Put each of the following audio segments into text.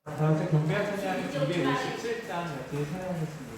다음 경배한 찬양 257장 이렇게 찬양하겠습니다.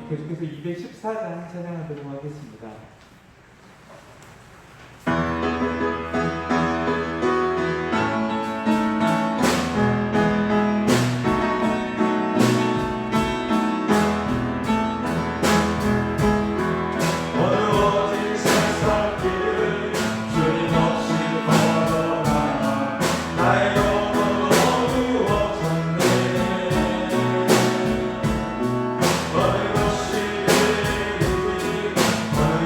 계속해서 214장 찬양하도록 하겠습니다.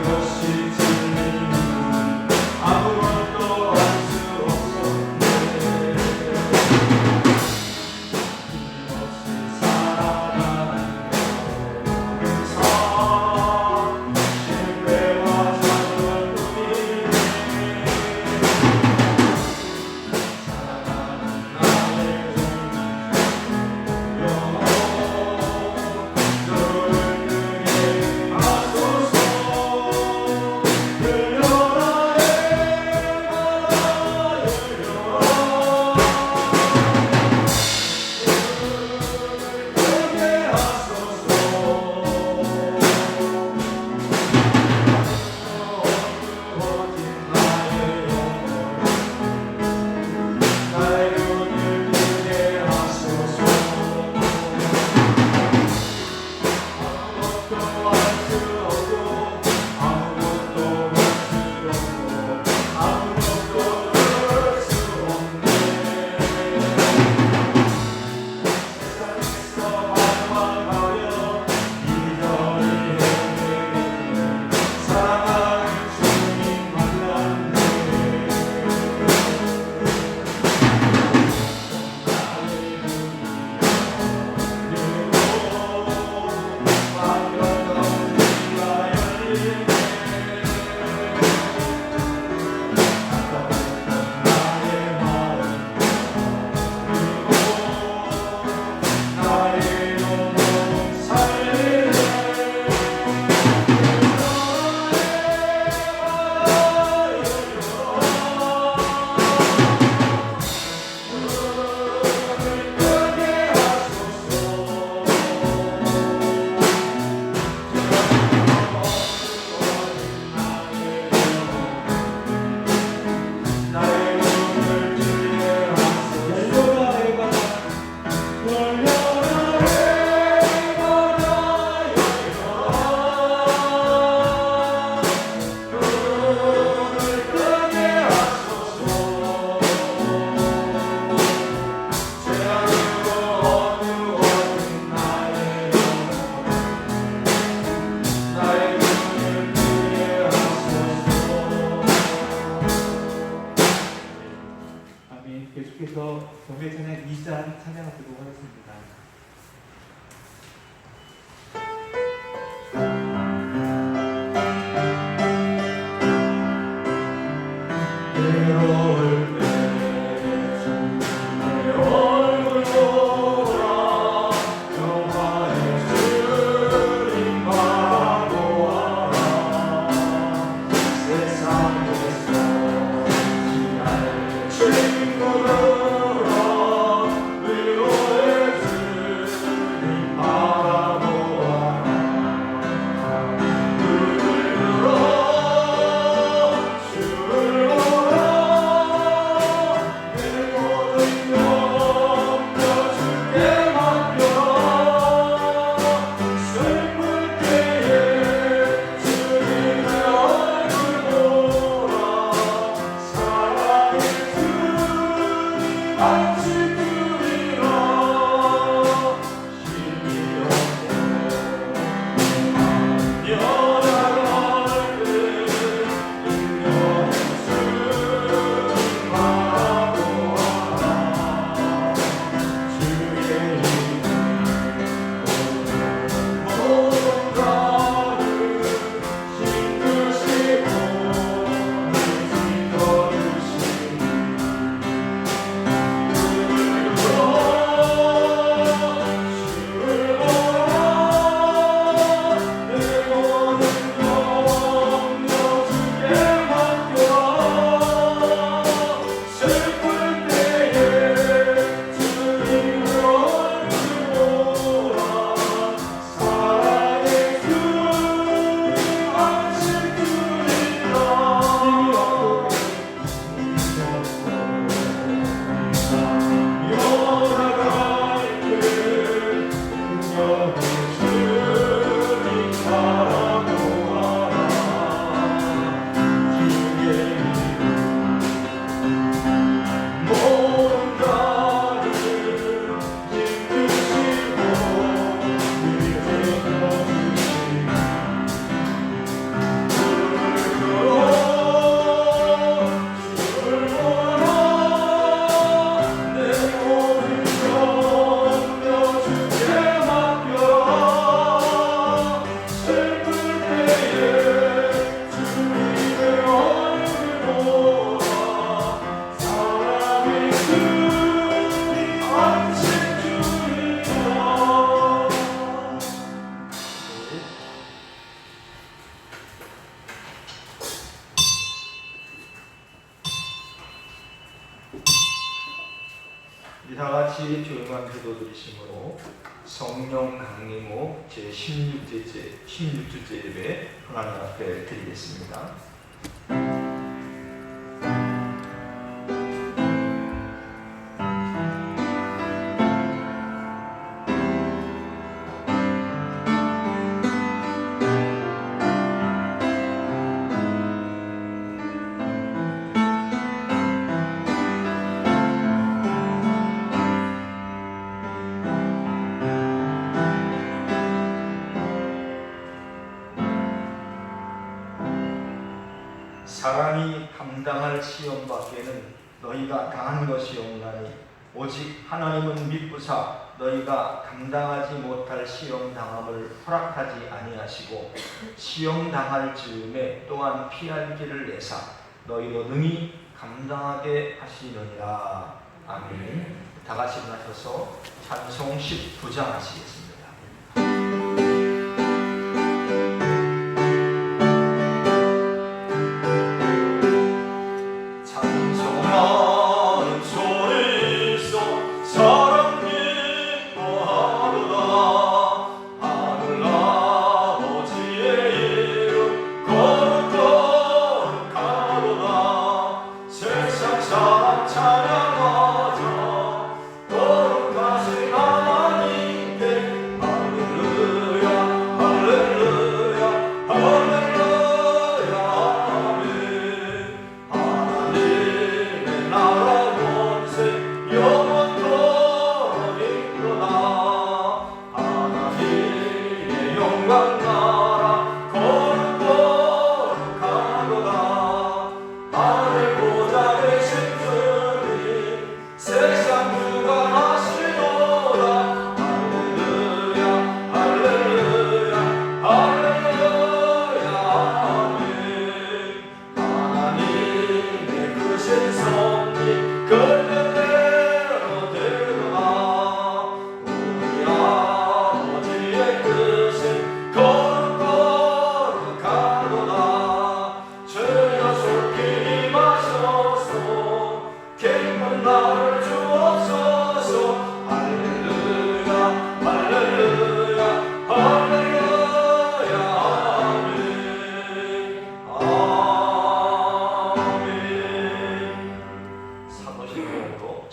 것이 계속해서 경배 찬양 2장 찬양하도록 하겠습니다. 다 같이 조용한 기도 드리심으로 성령 강림호 제16주째 예배 하나님 앞에 드리겠습니다. 사람이 감당할 시험 밖에는 너희가 당한 것이 없나니 오직 하나님은 미쁘사 너희가 감당하지 못할 시험 당함을 허락하지 아니하시고 시험 당할 즈음에 또한 피할 길을 내사 너희로 능히 감당하게 하시느니라. 아멘. 다 같이 일어나셔서 찬송 19장 하시겠습니다. 찬양하자 거룩하신 하나님께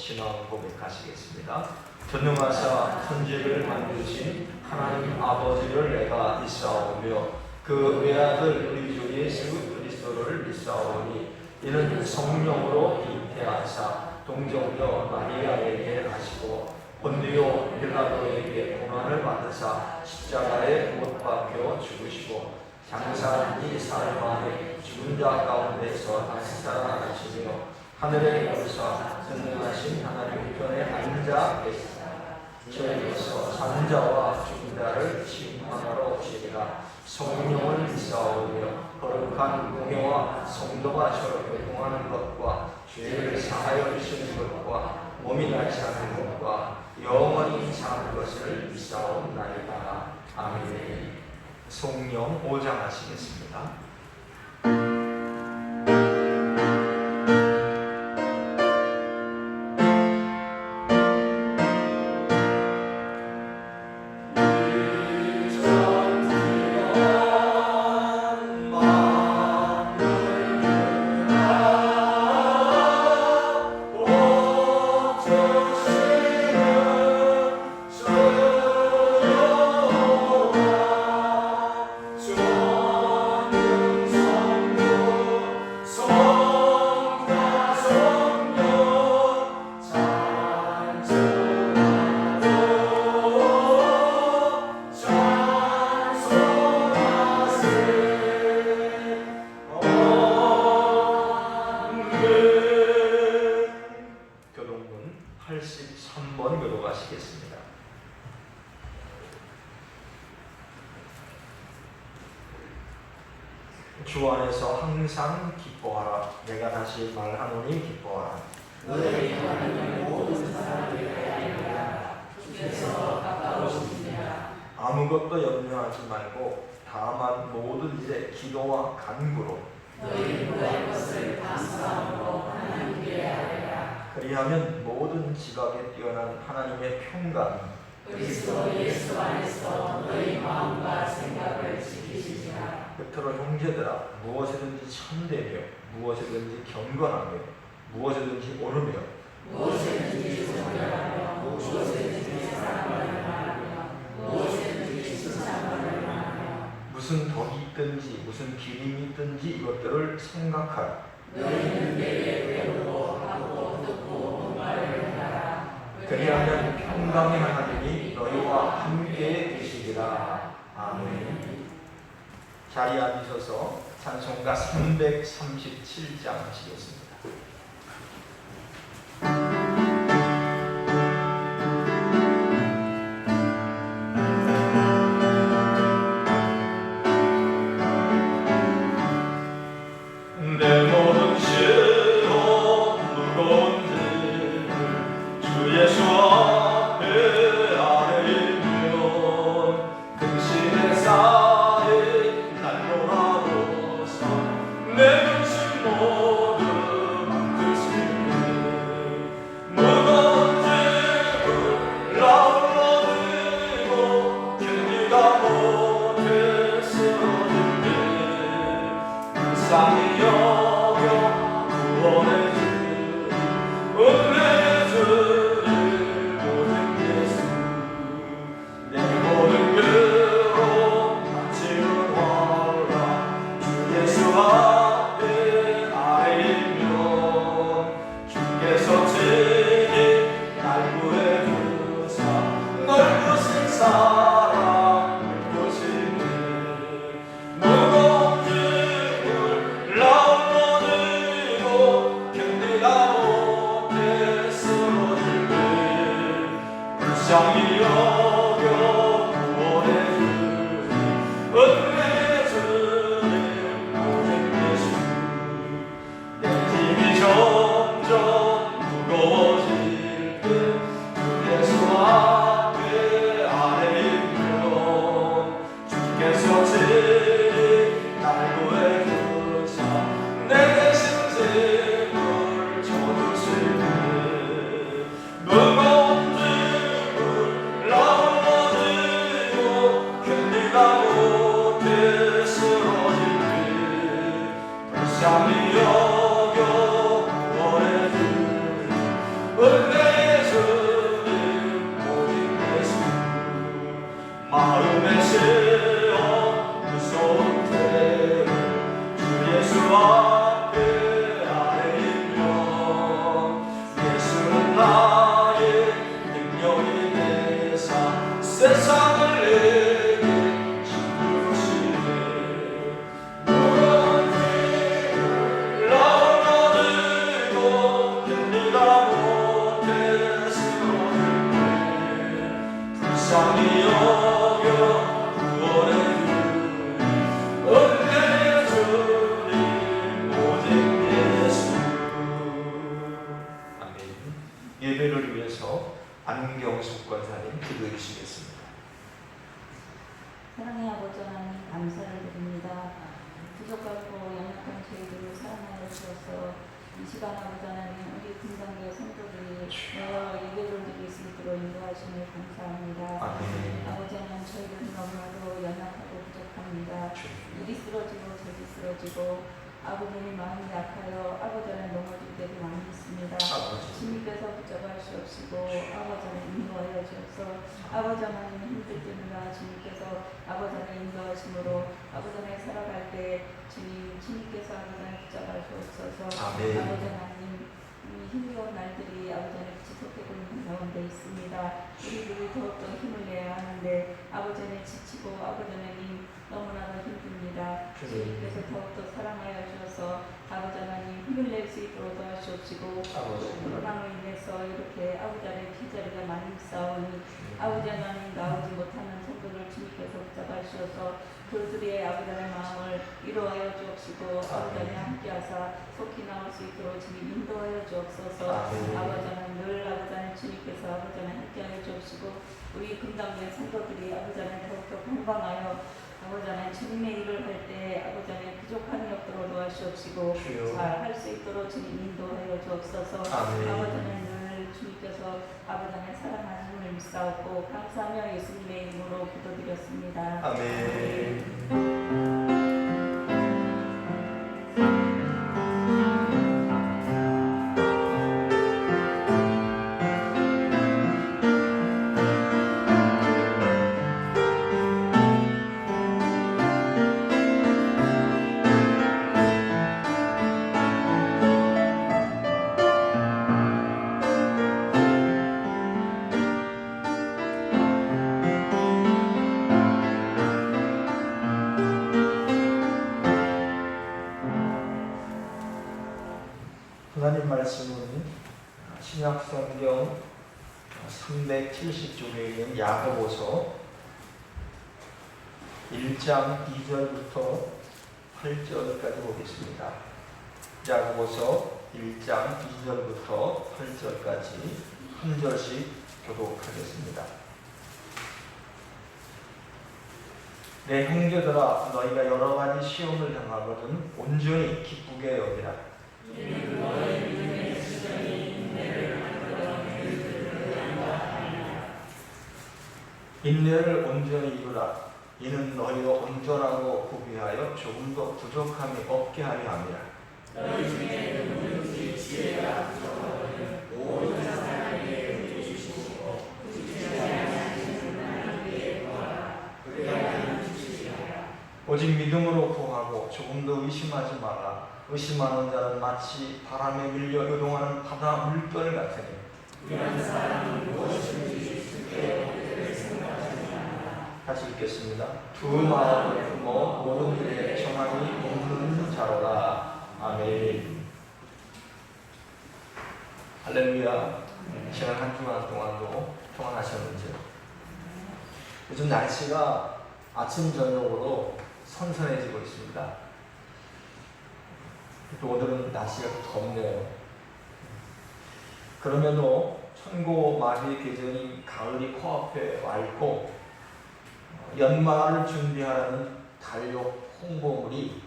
신앙 고백하시겠습니다. 전능하사 천지를 만드신 하나님 아버지를 내가 믿사오며 그 외아들 우리 주 예수 그리스도를 믿사오니 이는 성령으로 잉태하사 동정녀 마리아에게 하시고 본디오 빌라도에게 고난을 받으사 십자가에 못 박혀 죽으시고 장사한 이 사흘 만에 죽은 자 가운데서 다시 살아나시며 하늘에 오르사 전능하신 하나님 우편에 앉아 계시다. 저에게서 사는 자와 죽은 자를 심판하러 오시리라. 성령을 믿사오며 거룩한 공회와 성도가 서로 교통하는 것과 죄를 사하여 주시는 것과 몸이 낫지 않는 것과 영원히 사는 것을 믿사옵나이다. 아멘. 성령 5장 하시겠습니다. 교동문 83번 교독하시겠습니다. 주 안에서 항상 기뻐하라. 내가 다시 말하노니 기뻐하라. 너희 하나님의 모든 사람을 위하여 주께서 가까우시니라. 아무것도 염려하지 말고 다만 모든 일에 기도와 간구로 너희 구할 것을 감사함으로 하나님께 아뢰라. 그리하면 모든 지각에 뛰어난 하나님의 평강이 그리스도 예수 안에서 너희 마음과 생각을 지키시리라. 끝으로 형제들아 무엇이든지 참되며 무엇이든지 경건하며 무엇이든지 오르며 무엇이든지 존경하며 무엇이든지 사랑을 말하며 무엇이든지 칭찬을 말하며 무슨 덕이 있든지 무슨 기림이 있든지 이것들을 생각하라. 너희는 내게 배우고 하고 듣고 온 말을 행하라. 그리하면 평강의 하나님이 너희와 함께 계시리라. 아멘. 자리에 앉으셔서 찬송가 337장 하시겠습니다. 내 모든 시로 무거운 짐을 주 예수 앞에 아뢰면 근심에 쌓인 난로라고서 내 근심 모두 멈추시네. 무거운 짐을 나홀로 들고 견디다 못해 쓰러질 때 불쌍히 여겨 구원해 주니 은혜 주니 모든 예수 내 모든 괴로움 다치는 환란 주 예수 앞에 아뢰면 주께서 친히 날 구해 주사 넓으신 사랑 보시네. 무거운 짐을 나홀로 들고 견디다 못해 쓰러질 때 불쌍히 여겨 구원해 주니 은혜 주님 오직 예수 내 짐이 점점 무거워질 때 주 예수 앞에 아뢰면 주께서 친히 날 구해 주사 내 대신 짐을 져주시네. 무거운 짐을 나홀로 들고 견디다 못해 쓰러질 때 불쌍히 여겨 구원해 주니 은혜 예배를 위해서 안경숙 권사님 기도해 주시겠습니다. 사랑의 아버지 하나님 감사를 드립니다. 부족하고 연약한 저희들을 사랑하여 주셔서 이 시간 아버지 하나님 우리 분당교회 성도들이 매여 예배를 드릴 수 있도록 인도하심을 감사합니다. 아버지 하나님 저희들은 너무나도 연약하고 부족합니다. 일이 쓰러지고 저기 쓰러지고 아버지의 마음이 약하여 아버지 하나님 넘어질 때도 많이 있습니다. 주님께서 붙잡아 주옵시고 아버지 하나님 인도하여 주옵소서. 아버지 하나님 힘들 때마다 주님께서 아버지 하나님 인도하심으로 아버지 하나님 살아갈 때 주님께서 아버지 하나님 붙잡아 주옵소서. 아버지 하나님 힘겨운 날들이 아버지 하나님 지속되고 있는 가운데 있습니다. 우리들이 더욱더 힘을 내야 하는데 아버지 하나님 지치고 아버지 하나님 너무나도 힘듭니다. 주님께서 더욱더 사랑하여 주셔서 아버지 하나님 힘을 낼 수 있도록 도와주옵시고 코로나로 인해서 이렇게 아버지 하나님 빈자리가 많이 있사오니 아버지 하나님 나오지 못하는 성도를 주님께서 붙잡아 주셔서 그들의 아버지 하나님 마음을 이루어하여 주옵시고 아버지 하나님 함께하사 속히 나올 수 있도록 주님 인도하여 주옵소서. 아버지 하나님 늘 아버지 하나님 주님께서 아버지 하나님 함께하여 주옵시고 우리 금당교회 성도들이 아버지 하나님 더욱더 건강하여 아버지 하나님 주님의 일을 할 때 아버지 하나님 부족함이 없도록 도와주옵시고 잘 할 수 있도록 주님 인도하여 주옵소서. 아버지 하나님 늘 주님께서 아버지 하나님 사랑하심을 믿사옵고 감사하며 예수님의 이름으로 기도드렸습니다. 아멘. 하나님 말씀은 신약성경 370쪽에 있는 야고보서 1장 2절부터 8절까지 보겠습니다. 야고보서 1장 2절부터 8절까지 한 절씩 교독하겠습니다. 내 형제들아 너희가 여러 가지 시험을 당하거든 온전히 기쁘게 여기라. 인내를 온전히 이루라. 이는 너희가 온전하고 구비하여 조금도 부족함이 없게 하려 함이라. 너희 중에 누구든지 지혜가 부족하거든 모든 사람에게 주시고 주시지 아니하시는 하나님께 구하라. 그래야 주시리라. 오직 믿음으로 구하고 조금도 의심하지 마라. 의심하는 자는 마치 바람에 밀려 요동하는 바다 물결 같으니 이런 사람은 무엇인지 쉽게 생각하지 않는다. 다시 읽겠습니다. 두 마음을 품어 모든 일에 정함이 없는 자로라. 아멘. 할렐루야. 지난 한 주간 동안도 평안하셨는지요? 요즘 날씨가 아침 저녁으로 선선해지고 있습니다. 또 오늘은 날씨가 덥네요. 그러면도 천고 마비의 계절인 가을이 코앞에 와 있고 연말을 준비하는 달력 홍보물이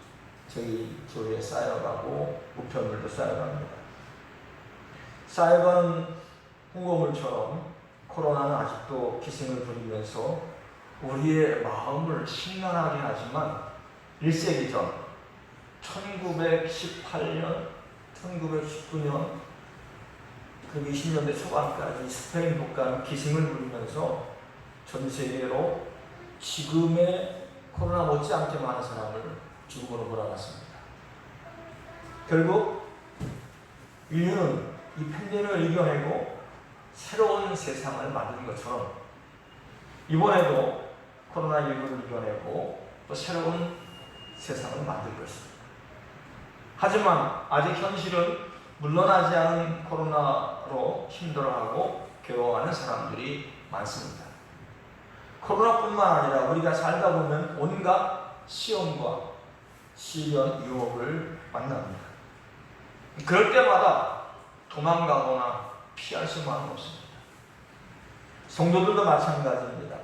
저희 교회에 쌓여가고 우편물도 쌓여갑니다. 쌓여가는 홍보물처럼 코로나는 아직도 기승을 부리면서 우리의 마음을 심란하게 하지만 1세기 전 1918년, 1919년, 그 20년대 초반까지 스페인 독감 기승을 부리면서 전 세계로 지금의 코로나 못지않게 많은 사람을 죽음으로 몰아갔습니다. 결국 인류는 이 팬데믹을 이겨내고 새로운 세상을 만든 것처럼 이번에도 코로나19를 이겨내고 또 새로운 세상을 만들 것입니다. 하지만 아직 현실은 물러나지 않은 코로나로 힘들어하고 괴로워하는 사람들이 많습니다. 코로나뿐만 아니라 우리가 살다 보면 온갖 시험과 시련, 유혹을 만납니다. 그럴 때마다 도망가거나 피할 수만은 없습니다. 성도들도 마찬가지입니다.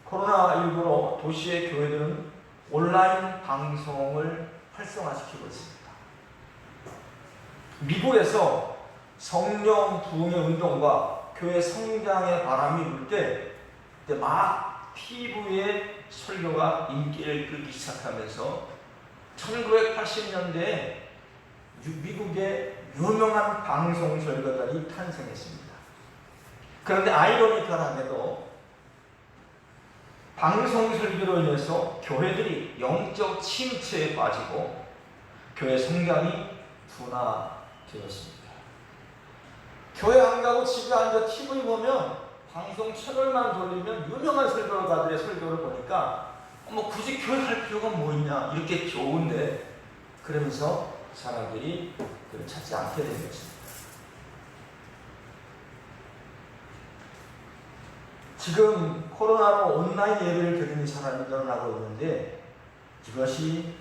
코로나19로 도시의 교회들은 온라인 방송을 활성화시키고 있습니다. 미국에서 성령 부흥의 운동과 교회 성장의 바람이 불 때 막 TV의 설교가 인기를 끌기 시작하면서 1980년대에 미국의 유명한 방송 설교들이 탄생했습니다. 그런데 아이러니컬하게도 방송 설교로 인해서 교회들이 영적 침체에 빠지고 교회 성장이 둔화되었습니다. 교회 안 가고 집에 앉아 TV 보면 방송 채널만 돌리면 유명한 설교가들의 설교를 보니까 굳이 교회 갈 필요가 뭐 있냐 이렇게 좋은데 그러면서 사람들이 그걸 찾지 않게 된 것입니다. 지금 코로나로 온라인 예배를 드리는 사람이 늘어나고 있는데 이것이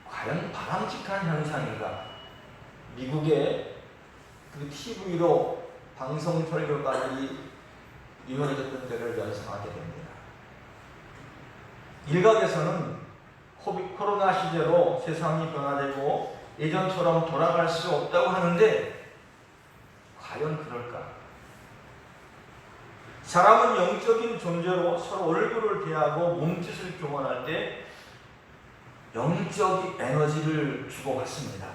과연 바람직한 현상인가? 미국의 그 TV로 방송 설교가들이 유명해졌던 때를 연상하게 됩니다. 일각에서는 코로나 시대로 세상이 변화되고 예전처럼 돌아갈 수 없다고 하는데 과연 그럴까? 사람은 영적인 존재로 서로 얼굴을 대하고 몸짓을 교환할 때 영적 에너지를 주고받습니다.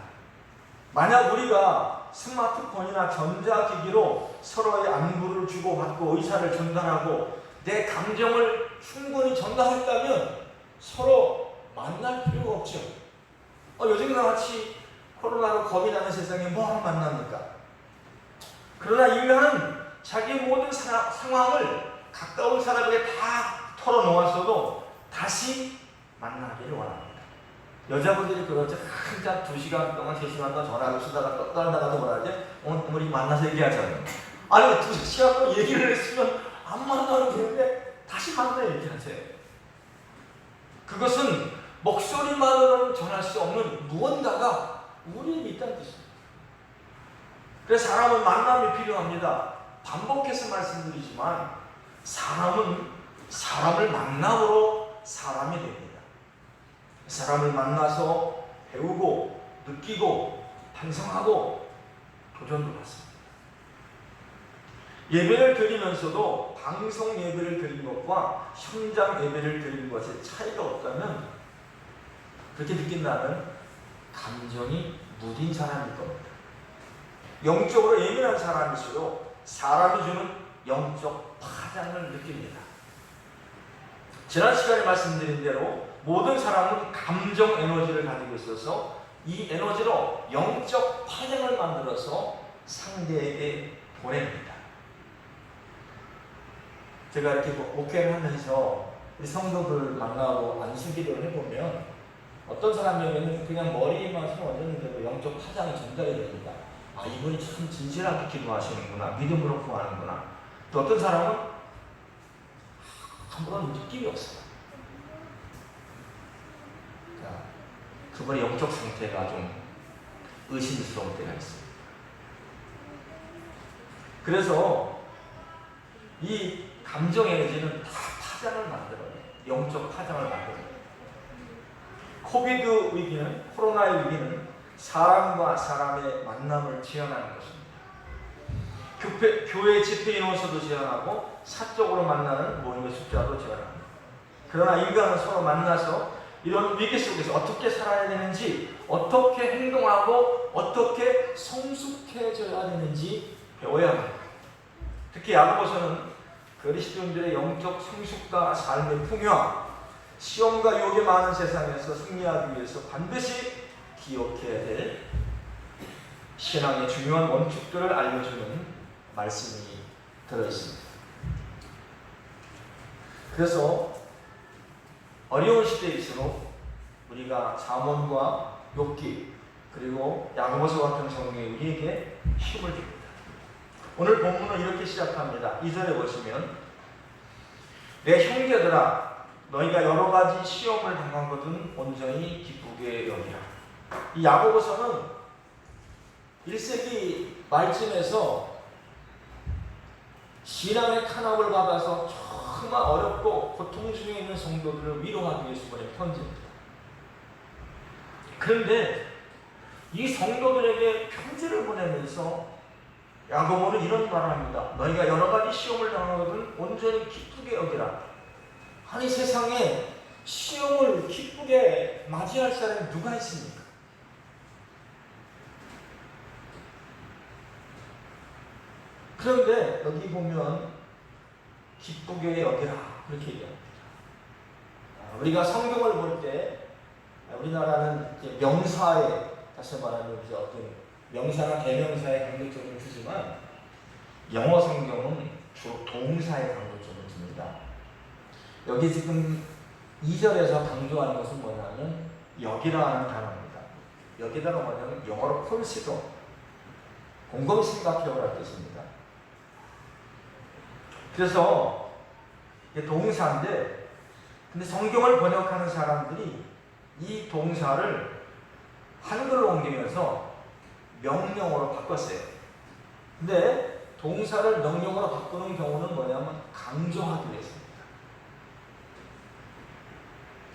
만약 우리가 스마트폰이나 전자기기로 서로의 안부를 주고받고 의사를 전달하고 내 감정을 충분히 전달했다면 서로 만날 필요가 없죠. 요즘과 같이 코로나로 겁이 나는 세상에 뭐하러 만납니까? 그러나 인간은 자기 모든 상황을 가까운 사람에게 다 털어놓았어도 다시 만나기를 원합니다. 여자분들이 그러죠. 한자 2시간 동안 3시간 동안 전화를 쓰다가 떠나다가도 뭐라지? 오늘 우리 만나서 얘기하자면 아니 2시간 동안 얘기를 했으면 안 만나도 되는데 다시 만나 얘기하세요. 그것은 목소리만으로는 전할 수 없는 무언가가 우리에게 있다는 뜻입니다. 그래서 사람은 만남이 필요합니다. 반복해서 말씀드리지만 사람은 사람을 만남으로 사람이 됩니다. 사람을 만나서 배우고 느끼고 반성하고 도전도 받습니다. 예배를 드리면서도 방송 예배를 드리는 것과 현장 예배를 드리는 것에 차이가 없다면 그렇게 느낀다면 감정이 무딘 사람일 겁니다. 영적으로 예민한 사람일수록 사람이 주는 영적 파장을 느낍니다. 지난 시간에 말씀드린 대로 모든 사람은 감정 에너지를 가지고 있어서 이 에너지로 영적 파장을 만들어서 상대에게 보냅니다. 제가 이렇게 목회를 하면서 우리 성도들 만나고 안수기도를 해보면 어떤 사람에게는 그냥 머리에만 손 얹었는데도 영적 파장이 전달이 됩니다. 이분이 참 진실하게 기도하시는구나, 믿음으로 구하는구나. 또 어떤 사람은 아무런 느낌이 없어요. 그분의 영적 상태가 좀 의심스러울 때가 있습니다. 그래서 이 감정 에너지는 다 파장을 만들어요. 영적 파장을 만들어요. 코비드 위기는, 코로나의 위기는 사람과 사람의 만남을 제한하는 것입니다. 교회 집회 인원수도 제한하고 사적으로 만나는 모임의 숫자도 제한합니다. 그러나 인간은 서로 만나서 이런 위기 속에서 어떻게 살아야 되는지, 어떻게 행동하고 어떻게 성숙해져야 되는지 배워야 합니다. 특히 야고보서는 그리스도인들의 영적 성숙과 삶의 풍요와 시험과 유혹이 많은 세상에서 승리하기 위해서 반드시 기억해야 될 신앙의 중요한 원칙들을 알려주는 말씀이 들어있습니다. 그래서 어려운 시대일수록 우리가 잠언과 욥기 그리고 야고보서 같은 성경이 우리에게 힘을 줍니다. 오늘 본문은 이렇게 시작합니다. 2절에 보시면 내 형제들아 너희가 여러 가지 시험을 당하거든 온전히 기쁘게 여기라. 이 야고보서는 1세기 말쯤에서 신앙의 탄압을 받아서 정말 어렵고 고통 중에 있는 성도들을 위로하기 위해서 보낸 편지입니다. 그런데 이 성도들에게 편지를 보내면서 야고보는 이런 말을 합니다. 너희가 여러 가지 시험을 당하거든 온전히 기쁘게 여기라. 아니 세상에 시험을 기쁘게 맞이할 사람이 누가 있습니까? 그런데 여기 보면 기쁘게 여기라 그렇게 얘기합니다. 우리가 성경을 볼 때 우리나라는 이제 명사에 다시 말하면 이제 어떤 명사나 대명사에 강조점을 두지만 영어 성경은 주로 동사에 강조점을 둡니다. 여기 지금 2절에서 강조하는 것은 뭐냐면 여기라 하는 단어입니다. 여기다가 뭐냐면 영어로 consider, 곰곰이 생각해보라는 뜻입니다. 그래서 이게 동사인데 근데 성경을 번역하는 사람들이 이 동사를 한글로 옮기면서 명령어로 바꿨어요. 근데 동사를 명령어로 바꾸는 경우는 뭐냐면 강조하기 위해서입니다.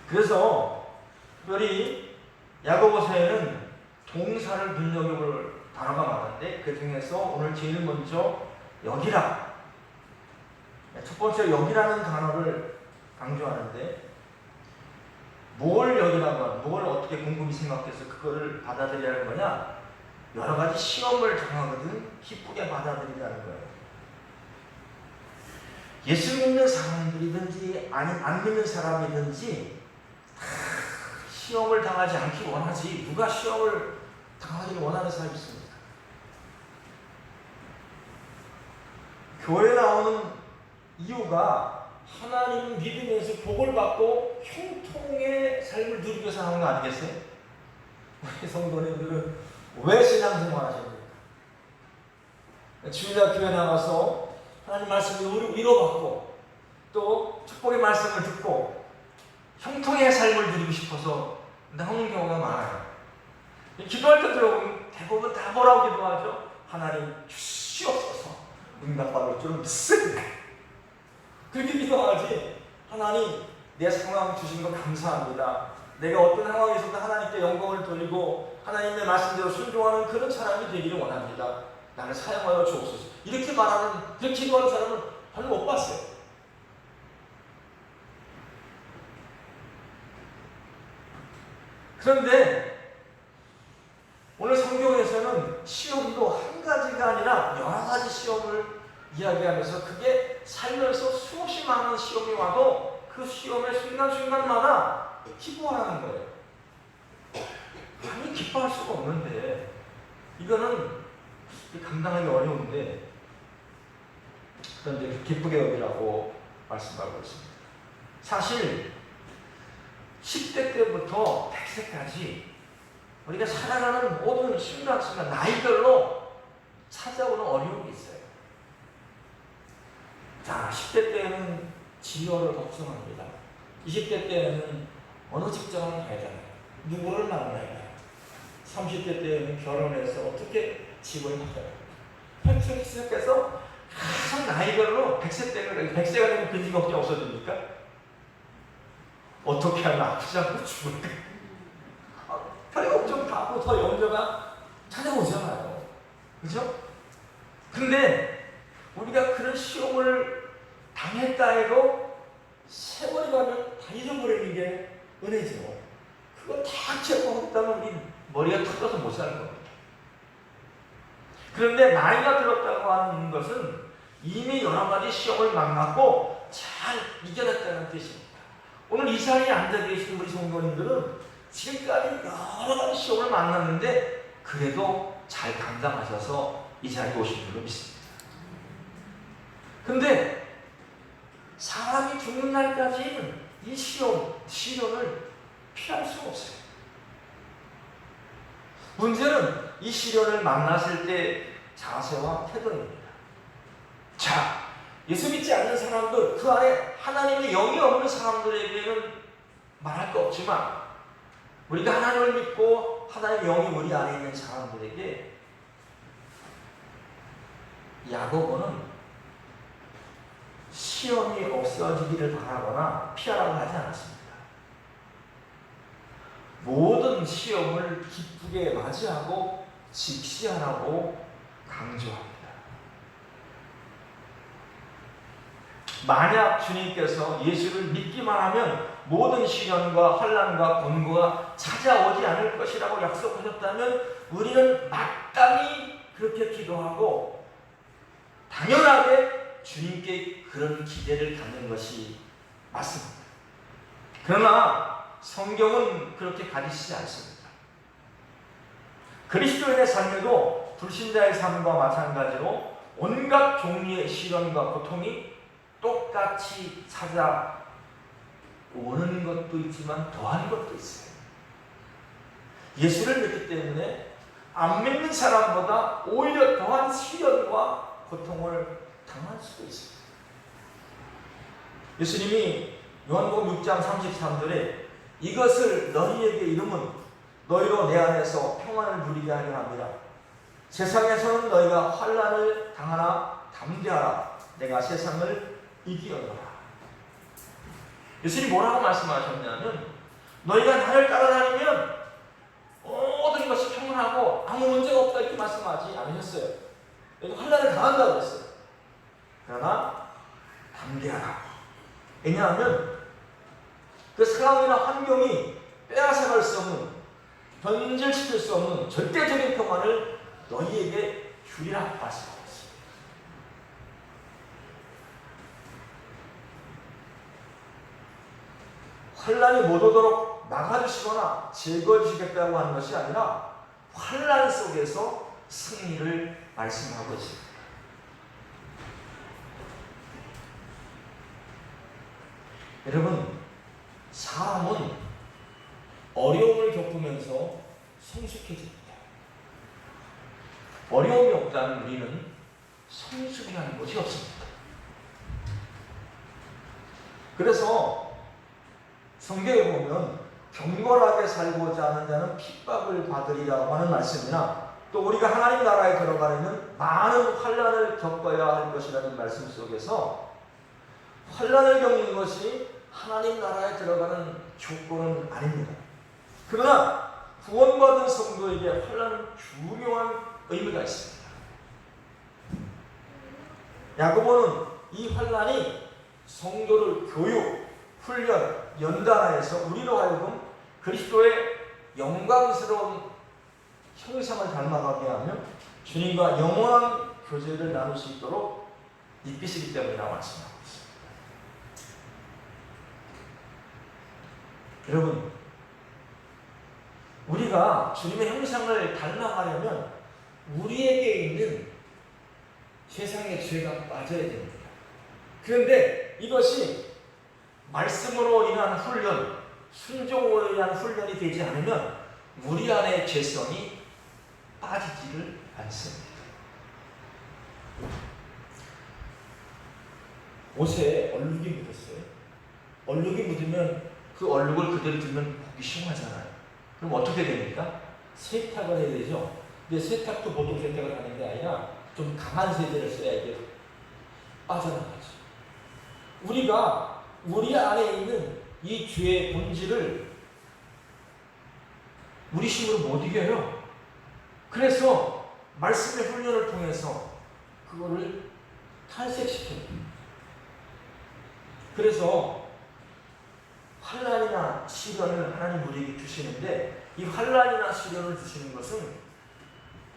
그래서 특별히 야고보서에는 동사를 눈여겨볼 단어가 많은데 그 중에서 오늘 제일 먼저 여기라, 첫 번째 여기라는 단어를 강조하는데 뭘 여기라고 하는, 뭘 어떻게 곰곰이 생각해서 그거를 받아들여야 하는 거냐? 여러 가지 시험을 당하거든 기쁘게 받아들이라는 거예요. 예수 믿는 사람들이든지 아니 안 믿는 사람이든지 다 시험을 당하지 않기 원하지 누가 시험을 당하기를 원하는 사람이 있습니까? 교회에 나오는 이유가 하나님 믿으면서 복을 받고 형통의 삶을 누리기 위해서 하는 거 아니겠어요? 우리 성도님들은 왜 신앙생활 하십니까? 주일날 교회 나가서 하나님 말씀을 위로받고 또 축복의 말씀을 듣고 형통의 삶을 누리고 싶어서 나오는 경우가 많아요. 기도할 때 들어보면 대부분 다 뭐라고 기도하죠? 하나님 주시옵소서 응답받을 줄 믿습니다. 그렇게 기도하지 하나님 내 상황 주신 거 감사합니다. 내가 어떤 상황에서도 하나님께 영광을 돌리고 하나님의 말씀대로 순종하는 그런 사람이 되기를 원합니다. 나를 사용하여 주옵소서. 이렇게 말하는, 그렇게 기도하는 사람은 별로 못 봤어요. 그런데 오늘 성경에서는 시험도 한 가지가 아니라 여러 가지 시험을 이야기하면서 그게 살면서 수없이 많은 시험이 와도 그 시험의 순간순간마다 기뻐하는 거예요. 당연히 기뻐할 수가 없는데 이거는 감당하기 어려운데 그런데 기쁘게 여기라고 말씀하고 있습니다. 사실 10대 때부터 100세까지 우리가 살아가는 모든 순간순간 나이별로 찾아오는 어려움이 있어요. 자, 10대 때는 진로를 걱정합니다. 20대 때는 어느 직장을 가야 되나요? 누구를 만나야 되나요? 30대 때는 결혼해서 어떻게 집을 가요? 100세께서 가장 나이별로 100세 때는 100세가 되면 근심 걱정 없어집니까? 어떻게 하면 아프지 않고 죽을까? 별 걱정 다 하고 더 염려가 찾아오잖아요. 그죠? 근데 우리가 그런 시험을 당했다 해도 세월이 가면 다 잊어버리는 게 은혜죠. 그거 다 기억하고 우리 머리가 터져서 못 사는 겁니다. 그런데 나이가 들었다고 하는 것은 이미 여러 가지 시험을 만났고 잘 이겨냈다는 뜻입니다. 오늘 이 자리에 앉아 계신 우리 성도님들은 지금까지 여러 가지 시험을 만났는데 그래도 잘 감당하셔서 이 자리에 오신 줄로 믿습니다. 근데 사람이 죽는 날까지는 이 시련을 피할 수가 없어요. 문제는 이 시련을 만났을 때 자세와 태도입니다. 자, 예수 믿지 않는 사람들, 그 안에 하나님의 영이 없는 사람들에게는 말할 거 없지만 우리가 하나님을 믿고 하나님의 영이 우리 안에 있는 사람들에게 야고보는 시험이 없어지기를 바라거나 피하라고 하지 않았습니다. 모든 시험을 기쁘게 맞이하고 직시하라고 강조합니다. 만약 주님께서 예수를 믿기만 하면 모든 시련과 환난과 곤고가 찾아오지 않을 것이라고 약속하셨다면 우리는 마땅히 그렇게 기도하고 당연하게 주님께 그런 기대를 갖는 것이 맞습니다. 그러나 성경은 그렇게 가르치지 않습니다. 그리스도인의 삶에도 불신자의 삶과 마찬가지로 온갖 종류의 시련과 고통이 똑같이 찾아오는 것도 있지만 더한 것도 있어요. 예수를 믿기 때문에 안 믿는 사람보다 오히려 더한 시련과 고통을 당할 수도 있습니다. 예수님이 요한복음 6장 33절에 이것을 너희에게 이름은 너희로 내 안에서 평안을 누리게 하려 합니다. 세상에서는 너희가 환난을 당하나 담대하라. 내가 세상을 이기었노라. 예수님이 뭐라고 말씀하셨냐면 너희가 나를 따라다니면 모든 것이 평안하고 아무 문제가 없다 이렇게 말씀하지 않으셨어요. 너희가 환난을 당한다고 했어요. 그러나 담대하라. 왜냐하면 그 상황이나 환경이 빼앗아갈 수 없는, 변질시킬 수 없는 절대적인 평안을 너희에게 주리라 말씀하셨습니다. 환난이 못 오도록 막아주시거나 제거해 주시겠다고 하는 것이 아니라 환난 속에서 승리를 말씀하고 있습니다. 여러분, 사람은 어려움을 겪으면서 성숙해집니다. 어려움이 없다는 우리는 성숙이라는 것이 없습니다. 그래서 성경에 보면 경건하게 살고자 하는 자는 핍박을 받으리라고 하는 말씀이나 또 우리가 하나님 나라에 들어가려면 많은 환난을 겪어야 할 것이라는 말씀 속에서 환난을 겪는 것이 하나님 나라에 들어가는 조건은 아닙니다. 그러나 구원받은 성도에게 환난은 중요한 의미가 있습니다. 야고보는 이 환난이 성도를 교육, 훈련, 연단하여서 우리로 하여금 그리스도의 영광스러운 형상을 닮아가게 하며 주님과 영원한 교제를 나눌 수 있도록 이끄시기 때문이라고 말씀합니다. 여러분, 우리가 주님의 형상을 닮아가려면 우리에게 있는 세상의 죄가 빠져야 됩니다. 그런데 이것이 말씀으로 인한 훈련, 순종으로 인한 훈련이 되지 않으면 우리 안의 죄성이 빠지지를 않습니다. 옷에 얼룩이 묻었어요. 얼룩이 묻으면 그 얼룩을 그대로 두면 보기 시원하잖아요. 그럼 어떻게 됩니까? 세탁을 해야 되죠. 근데 세탁도 보통 세탁을 하는 게 아니라 좀 강한 세제를 써야 이게 빠져나가죠. 우리가 우리 안에 있는 이 죄의 본질을 우리 힘으로 못 이겨요. 그래서 말씀의 훈련을 통해서 그거를 탈색시켜요. 그래서 환난이나 시련을 하나님 우리에게 주시는데 이 환난이나 시련을 주시는 것은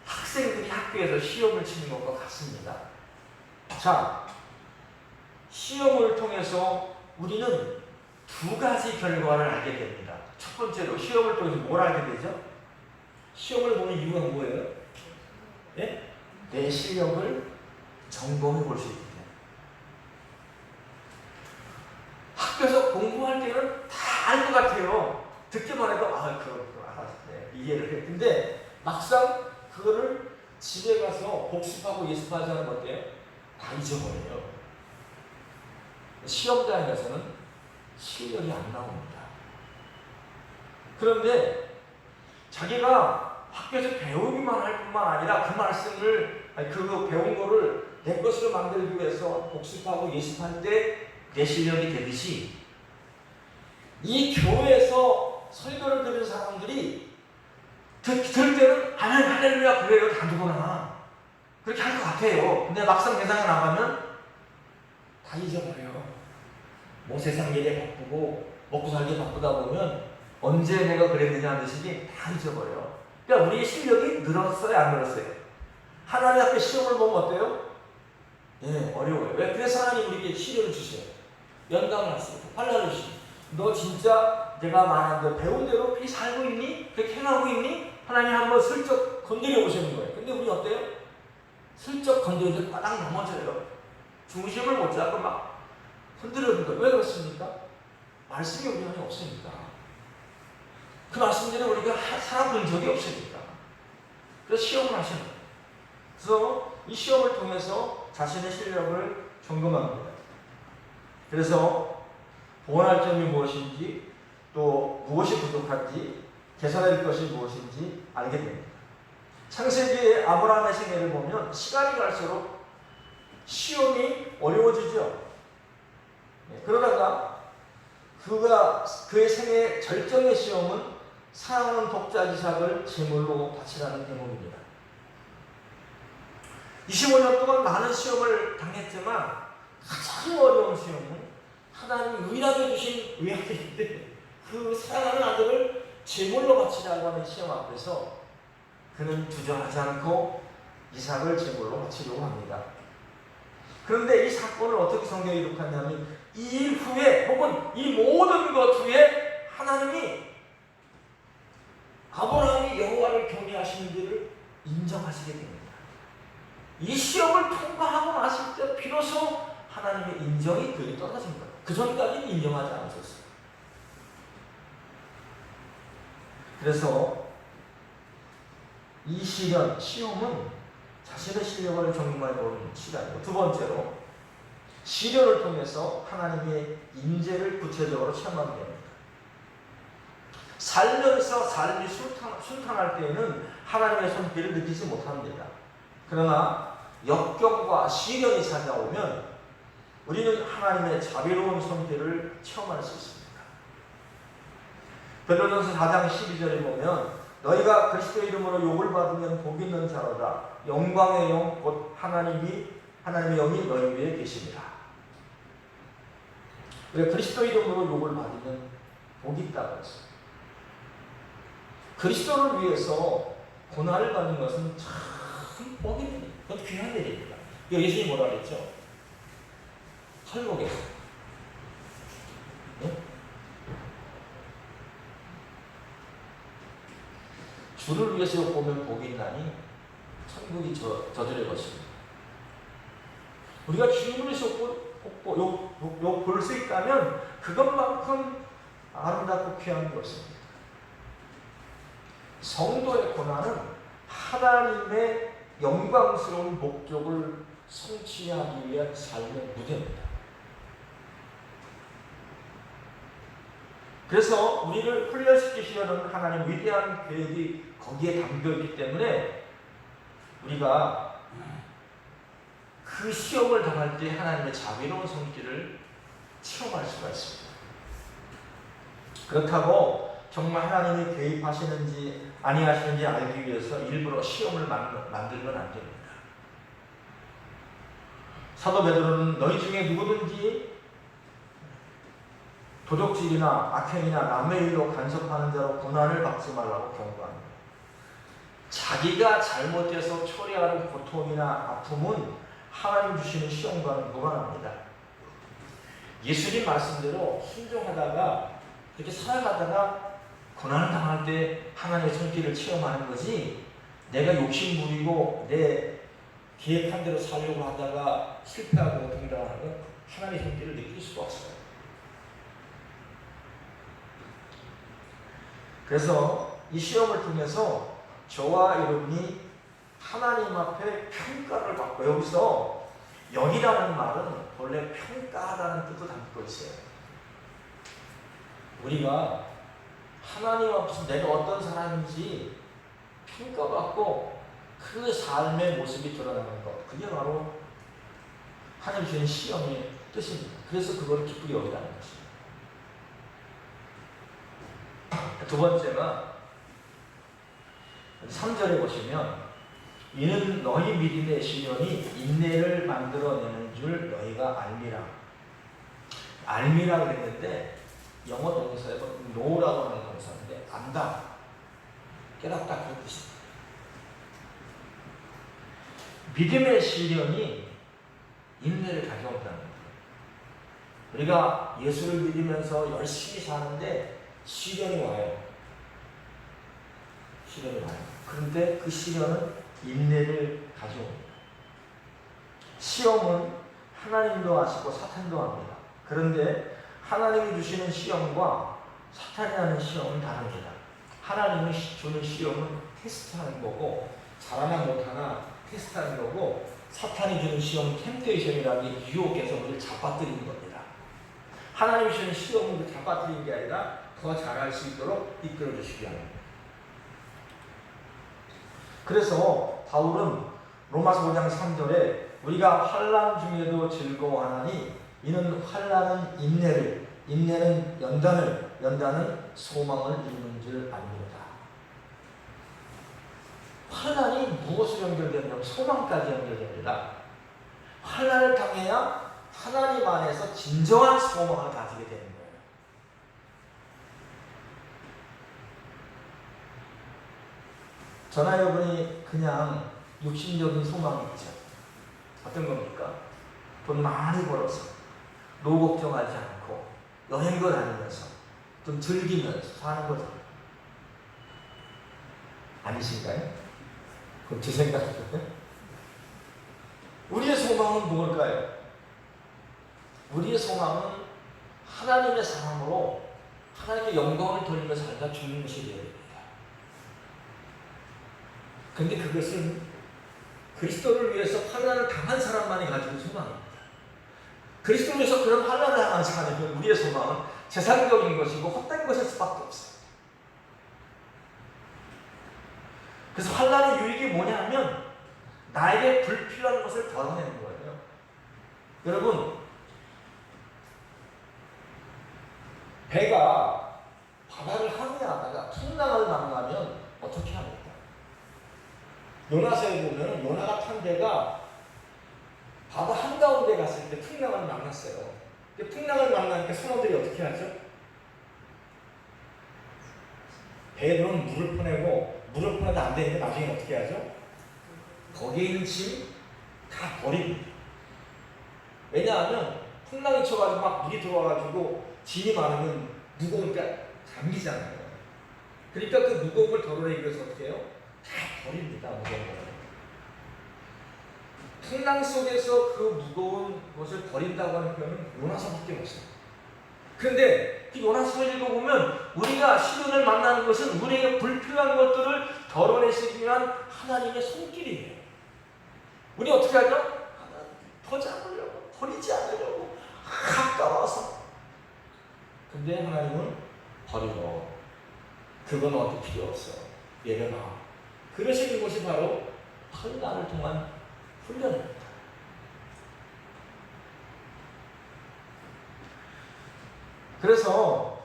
학생들이 학교에서 시험을 치는 것과 같습니다. 자, 시험을 통해서 우리는 두 가지 결과를 알게 됩니다. 첫 번째로 시험을 통해서 뭘 알게 되죠? 시험을 보는 이유가 뭐예요? 네? 내 실력을 점검해 볼 수 있기 때문에. 학교에서 공부할 때는 다 알 것 같아요. 듣기만 해도 그거 알았네, 이해를 해. 근데 막상 그거를 집에 가서 복습하고 예습하지 않으면 어때요? 다 잊어버려요. 시험장에 가서는 실력이 안 나옵니다. 그런데 자기가 학교에서 배우기만 할 뿐만 아니라 그 말씀을 아니, 그 배운 거를 내 것으로 만들기 위해서 복습하고 예습할 때 내 실력이 되듯이 이 교회에서 설교를 들은 사람들이 들을 때는 하나님 할렐루야 그래요 다누구나 그렇게 할 것 같아요. 근데 막상 세상에 나가면 다 잊어버려요. 뭐 세상 일에 바쁘고 먹고 살기 바쁘다 보면 언제 내가 그랬느냐 하듯이 다 잊어버려요. 그러니까 우리의 실력이 늘었어요 안 늘었어요? 하나님 앞에 시험을 보면 어때요? 예, 어려워요. 왜? 그래서 하나님 우리에게 시련을 주세요. 연강을 하세요. 팔라를 주시고 너 진짜 내가 말한 대로 배운 대로 그렇게 살고 있니? 그렇게 행하고 있니? 하나님 한번 슬쩍 건드려 보시는 거예요. 근데 우리 어때요? 슬쩍 건드려도 바닥 넘어져요. 중심을 못 잡고 막 흔들어는 거예요. 왜 그렇습니까? 말씀이 우리 안에 없으니까. 그 말씀대로 우리가 살아본 적이 없으니까. 그래서 시험을 하시는 거예요. 그래서 이 시험을 통해서 자신의 실력을 점검합니다. 그래서 보완할 점이 무엇인지 또 무엇이 부족한지 개선할 것이 무엇인지 알게 됩니다. 창세기의 아브라함의 생애를 보면 시간이 갈수록 시험이 어려워지죠. 그러다가 그의 생애 절정의 시험은 사랑하는 독자 이삭을 제물로 바치라는 대목입니다. 25년 동안 많은 시험을 당했지만 가장 어려운 시험은 하나님이 유일하게 주신 외아들인데 그 사랑하는 아들을 제물로 바치라고 하는 시험 앞에서 그는 주저하지 않고 이삭을 제물로 바치려고 합니다. 그런데 이 사건을 어떻게 성경에 기록하냐면 이 일 후에 혹은 이 모든 것 후에 하나님이 아브라함이 여호와를 경외하시는 줄을 인정하시게 됩니다. 이 시험을 통과하고 나실 때 비로소 하나님의 인정이 그에게 떨어진 거예요. 그 전까지는 인정하지 않으셨어요. 그래서 이 시험은 자신의 실력을 점검해보는 시간이고, 두 번째로 시련을 통해서 하나님의 인재를 구체적으로 체험하게 됩니다. 살면서 삶이 순탄할 때에는 하나님의 손길을 느끼지 못합니다. 그러나 역경과 시련이 찾아오면 우리는 하나님의 자비로운 손길을 체험할 수 있습니다. 베드로전서 4장 12절에 보면 너희가 그리스도의 이름으로 욕을 받으면 복 있는 자로다. 영광의 영 곧 하나님의 영이 너희 위에 계십니다. 왜 그리스도 이름으로 욕을 받으면 복이 있다고 했어요. 그리스도를 위해서 고난을 받는 것은 참 복입니다. 그건 귀한 일입니다. 예수님이 뭐라 그랬죠? 설목에서. 네? 주를 위해서 욕보면 복이 있나니 천국이 저들의 것입니다. 우리가 주를 위해서 욕 볼 수 있다면 그것만큼 아름답고 귀한 것입니다. 성도의 고난은 하나님의 영광스러운 목적을 성취하기 위한 삶의 무대입니다. 그래서 우리를 훈련시키시려는 하나님 위대한 계획이 거기에 담겨있기 때문에 우리가 그 시험을 당할 때 하나님의 자비로운 손길을 체험할 수가 있습니다. 그렇다고 정말 하나님이 개입하시는지 아니하시는지 알기 위해서 일부러 시험을 만들면 안 됩니다. 사도 베드로는 너희 중에 누구든지 도적질이나 악행이나 남의 일로 간섭하는 자로 고난을 받지 말라고 경고합니다. 자기가 잘못해서 초래하는 고통이나 아픔은 하나님 주시는 시험과는 무관합니다. 예수님 말씀대로 순종하다가 그렇게 살아가다가 고난을 당할 때 하나님의 손길을 체험하는 거지, 내가 욕심 부리고 내 계획한 대로 살려고 하다가 실패하고 등당하는 건 하나님의 손길을 느낄 수가 없어요. 그래서 이 시험을 통해서 저와 여러분이 하나님 앞에 평가를 받고, 여기서 영이라는 말은 원래 평가하다는 뜻도 담고 있어요. 우리가 하나님 앞에서 내가 어떤 사람인지 평가받고 그 삶의 모습이 드러나는 것, 그게 바로 하나님 주신 시험의 뜻입니다. 그래서 그걸 기쁘게 여기라는 것입니다. 두 번째가 3절에 보시면 이는 너희 믿음의 시련이 인내를 만들어내는 줄 너희가 알미라. 알미라 그랬는데 영어 동사에 know라고 하는 동사인데 안다, 깨닫다 그런 뜻입니다. 믿음의 시련이 인내를 가져온다는 거예요. 우리가 예수를 믿으면서 열심히 사는데 시련이 와요. 시련이 와요. 그런데 그 시련은 인내를 가져옵니다. 시험은 하나님도 하시고 사탄도 합니다. 그런데 하나님이 주시는 시험과 사탄이 하는 시험은 다릅니다. 하나님이 주는 시험은 테스트하는 거고, 잘하나 못하나 테스트하는 거고, 사탄이 주는 시험은 템테이션이라는 유혹에서 우리를 잡아뜨리는 겁니다. 하나님이 주는 시험은 우리를 잡아뜨리는 게 아니라 더 잘할 수 있도록 이끌어 주시기 합니다. 그래서 바울은 로마서 5장 3절에 우리가 환난 중에도 즐거워하나니 이는 환난은 인내를, 인내는 연단을, 연단은 소망을 이루는 줄 압니다. 환난이 무엇으로 연결되냐면 소망까지 연결됩니다. 환난을 당해야 하나님 안에서 진정한 소망을 가지게 되는 거예요. 저나 여러분이 그냥 육신적인 소망이 있죠. 어떤 겁니까? 돈 많이 벌어서 노 걱정하지 않고 여행도 다니면서 좀 즐기면서 사는 거죠. 아니신가요? 그럼 제 생각에 우리의 소망은 무엇일까요? 우리의 소망은 하나님의 사람으로 하나님께 영광을 돌리며 살다 죽는 것이 되어야 됩니다. 그런데 그것은 그리스도를 위해서 환난을 당한 사람만이 가지고 소망입니다. 그리스도를 위해서 그런 환난을 당한 사람이 우리의 소망은 세상적인 것이고 헛된 것일 수밖에 없어요. 그래서 환난의 유익이 뭐냐면 나에게 불필요한 것을 덜어내는 거예요. 여러분, 배가 바다를 항해하다가 풍랑을 만나면 어떻게 합니까? 요나서에 보면 요나가 탄 배가 바다 한가운데 갔을 때 풍랑을 만났어요. 풍랑을 만나니까 선원들이 어떻게 하죠? 배는 물을 퍼내고 물을 퍼내도 안 되는데 나중에 어떻게 하죠? 거기에 있는 짐 다 버립니다. 왜냐하면 풍랑이 쳐가지고 막 물이 들어와가지고 짐이 많으면 무거우니까 잠기잖아요. 그러니까 그 무거운 걸 덜어내기 위해서 어떻게 해요? 다 버립니다. 무거운 걸. 풍랑 속에서 그 무거운 것을 버린다고 하는 표현은 요나서밖에 없어요. 그런데 그 요나서를 읽어보면 우리가 시련을 만나는 것은 우리에게 불필요한 것들을 덜어내시기 위한 하나님의 손길이에요. 우리 어떻게 하죠? 더 잡으려고, 버리지 않으려고 가까워서. 근데 하나님은 버리고 그건 어디 필요 없어. 내려놔. 그러시는 것이 바로 환난을 통한 훈련입니다. 그래서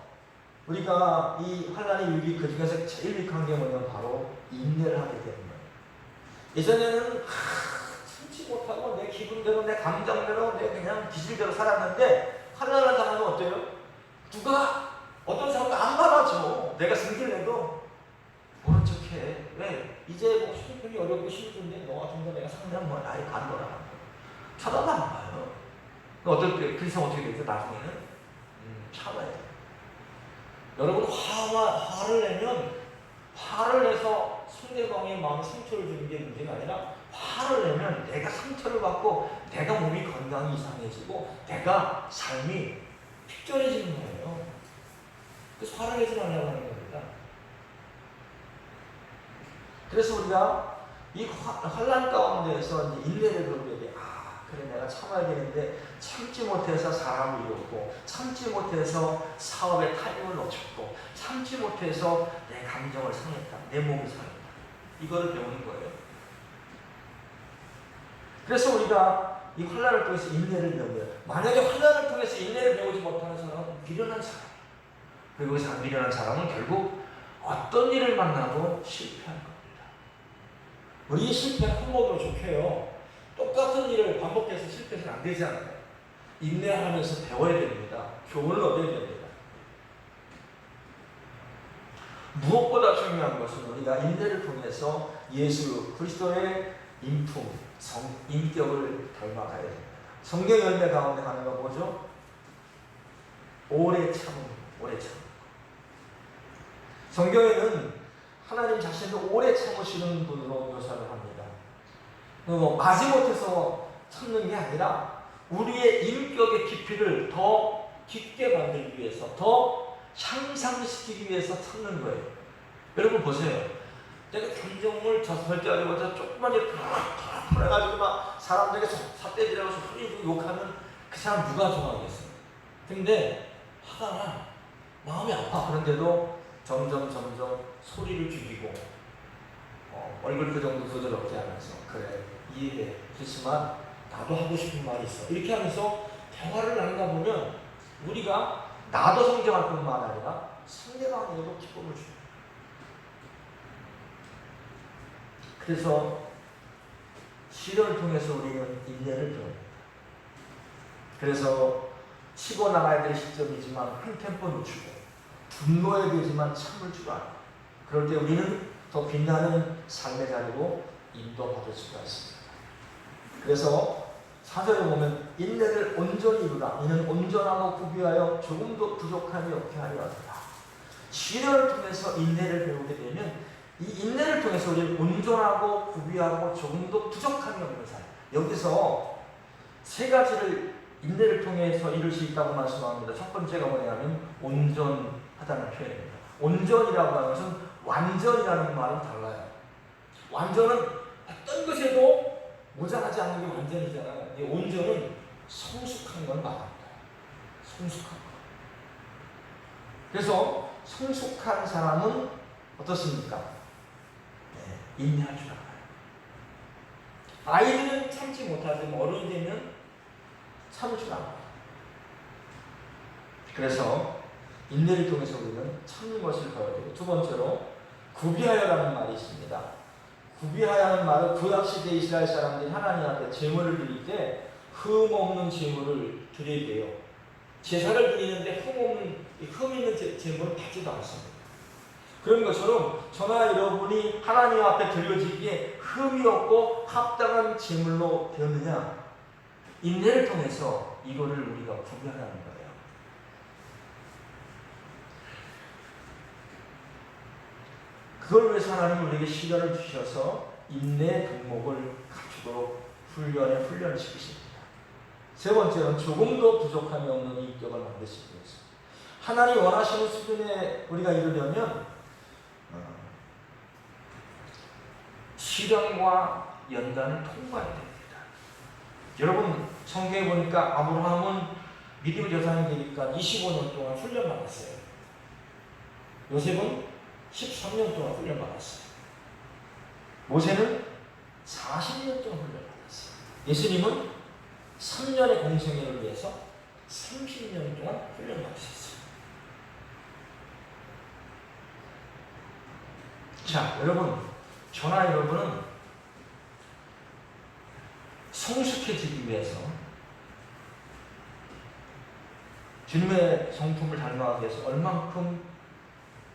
우리가 이 환난의 유익이 그 중에서 제일 유익한 게 뭐냐면 바로 인내를 하게 되는 거예요. 예전에는 참지 못하고 내 기분대로, 내 감정대로, 내 그냥 기질대로 살았는데 환난을 당하면 어때요? 누가 어떤 사람도 안 받아줘. 내가 승질 내도 모른 척해. 왜? 이제 뭐 형편이 어렵고 힘든데 너 같은 거 내가 상대하면 뭐 나이 간거라. 쳐다도 안 봐요. 어떨 때 그 이상 어떻게 되죠? 나중에는 참아야 돼요. 여러분 화를 내면 화를 내서 상대방의 마음에 상처를 주는 게 문제가 아니라 화를 내면 내가 상처를 받고 내가 몸이 건강이 이상해지고 내가 삶이 픽절해지는 거예요. 그래서 화를 내지 말라고 하는 겁니다. 그래서 우리가 이 환난 가운데에서 이제 인내를 배우게 돼. 그래 내가 참아야 되는데 참지 못해서 사람을 잃었고 참지 못해서 사업의 타임을 놓쳤고 참지 못해서 내 감정을 상했다. 내 몸이 상했다. 이거를 배우는 거예요. 그래서 우리가 이 환난을 통해서 인내를 배워요. 만약에 환난을 통해서 인내를 배우지 못하는 사람은 미련한 사람. 그리고 그 미련한 사람은 결국 어떤 일을 만나도 실패할 겁니다. 우리 실패는 한 번으로 좋게요. 똑같은 일을 반복해서 실패해서는 안 되지 않아요. 인내하면서 배워야 됩니다. 교훈을 얻어야 됩니다. 무엇보다 중요한 것은 우리가 인내를 통해서 예수 그리스도의 인품, 인격을 닮아가야 됩니다. 성경 열매 가운데 하나가 뭐죠? 오래 참음, 오래 참음. 성경에는 하나님 자신도 오래 참으시는 분으로 묘사를 합니다. 마지못해서 참는 게 아니라 우리의 인격의 깊이를 더 깊게 만들기 위해서, 더 향상시키기 위해서 참는 거예요. 여러분 보세요. 내가 견종을 절대 가지고 조금만 이렇게 풀어가지고 막 사람들에게 삿대질하고 소리 욕하면 그 사람 누가 좋아하겠어요? 근데 화가 나, 마음이 아파. 그런데도 점점 소리를 죽이고 얼굴 표정도 부드럽게 하면서 그래 이해해 그렇지만 나도 하고 싶은 말이 있어 이렇게 하면서 대화를 나누다 보면 우리가 나도 성장할 뿐만 아니라 상대방에게도 기쁨을 줍니다. 그래서 시련을 통해서 우리는 인내를 배웁니다. 그래서 치고 나가야 될 시점이지만 한 템포 늦추고 분노해야 되지만 참을 줄 알아. 그럴 때 우리는 더 빛나는 삶의 자리로 인도받을 수가 있습니다. 그래서 4절에 보면 인내를 온전히 이루라. 이는 온전하고 구비하여 조금도 부족함이 없게 하려 하더라. 시련을 통해서 인내를 배우게 되면 이 인내를 통해서 우리는 온전하고 구비하고 조금도 부족함이 없는 삶. 여기서 세 가지를 인내를 통해서 이룰 수 있다고 말씀합니다. 첫 번째가 뭐냐면 온전하다는 표현입니다. 온전이라고 하는 것은 완전이라는 말은 달라요. 완전은 어떤 것에도 모자라지 않는 게 완전이잖아요. 이 온전은 성숙한 걸 말합니다. 성숙한 것. 그래서 성숙한 사람은 어떻습니까? 인내할 줄 알아요. 아이들은 참지 못하지만 어른이 되면 참을 줄 알아요. 그래서 인내를 통해서 우리는 참는 것을 배워야 되고, 두 번째로 구비하여라는 말이 있습니다. 구비하여라는 말은 구약시대 이스라엘 사람들이 하나님 앞에 제물을 드릴 때 흠 없는 제물을 드려야 돼요. 제사를 드리는데 흠 있는 제물을 받지도 않습니다. 그런 것처럼 저나 여러분이 하나님 앞에 드려지기에 흠이 없고 합당한 제물로 되었느냐? 인내를 통해서 이거를 우리가 구별하는 거예요. 그걸 위해서 하나님은 우리에게 시간을 주셔서 인내 덕목을 갖추도록 훈련을 시키십니다. 세 번째는 조금도 부족함이 없는 인격을 만드시기 위해서 하나님 원하시는 수준에 우리가 이르려면 시련과 연단을 통과해야 됩니다. 여러분 성경에 보니까 아브라함은 믿음의 조상이 되니까 25년 동안 훈련받았어요. 요셉은 13년 동안 훈련받았어요. 모세는 40년 동안 훈련받았어요. 예수님은 3년의 공생애를 위해서 30년 동안 훈련받으셨어요. 자, 여러분, 저나 여러분은 성숙해지기 위해서 주님의 성품을 닮아가기 위해서 얼만큼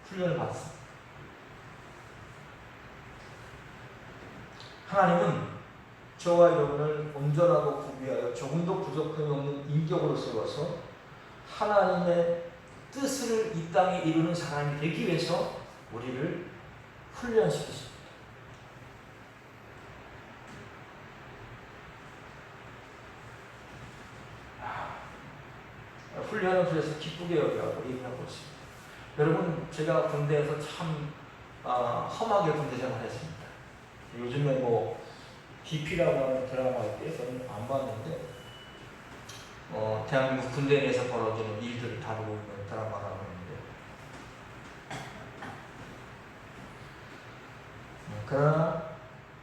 훈련을 받습니다. 하나님은 저와 여러분을 온전하고 구비하여 조금도 부족함이 없는 인격으로 세워서 하나님의 뜻을 이 땅에 이루는 사람이 되기 위해서 우리를 훈련시키십니다. 훈련을 그래서 기쁘게 여기라고 얘기하고 있습니다. 여러분, 제가 군대에서 참 험하게 군대 생활했습니다. 요즘에 뭐 DP라고 하는 드라마 있대요. 저는 안 봤는데 대한민국 군대 내에서 벌어지는 일들을 다루고 있는 드라마라고 하는데 그러나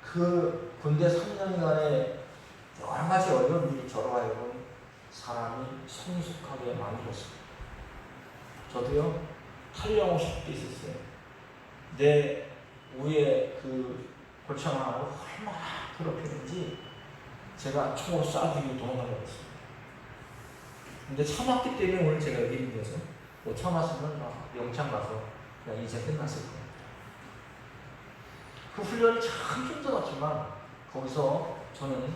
그 군대 3년간의 훈련은 이 저로 하여금 사람이 성숙하게 만들었습니다. 저도요, 탈영하고 싶을 때 있었어요. 내 위에 그 골창 하나를 얼마나 괴롭히는지 제가 총으로 쏴주고 도망가려고 했습니다. 근데 참았기 때문에 오늘 제가 여기 있는 거죠. 못 참았으면 막 영창 가서 그냥 인생 끝났을 거예요. 그 훈련이 참 힘들었지만 거기서 저는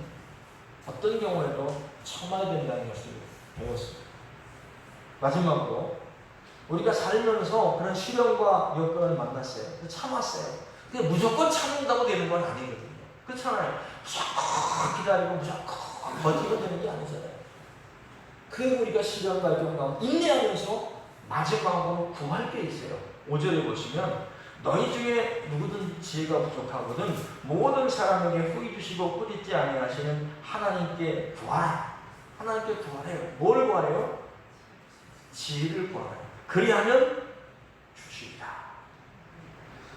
어떤 경우에도 참아야 된다는 것을 배웠습니다. 마지막으로 우리가 살면서 그런 시련과 여건을 만났어요. 참았어요. 근데 무조건 참는다고 되는 건 아니거든요. 그렇잖아요. 무조건 기다리고 무조건 버티고 되는 게 아니잖아요. 그 우리가 시련과 여건 가운데 인내하면서 마지막으로 구할 게 있어요. 5절에 보시면 너희 중에 누구든 지혜가 부족하거든 모든 사람에게 후히 주시고 꾸짖지 아니하시는 하나님께 구하라. 하나님께 구하래요. 뭘 구하래요? 지혜를 구하래요. 그리하면 주시리라.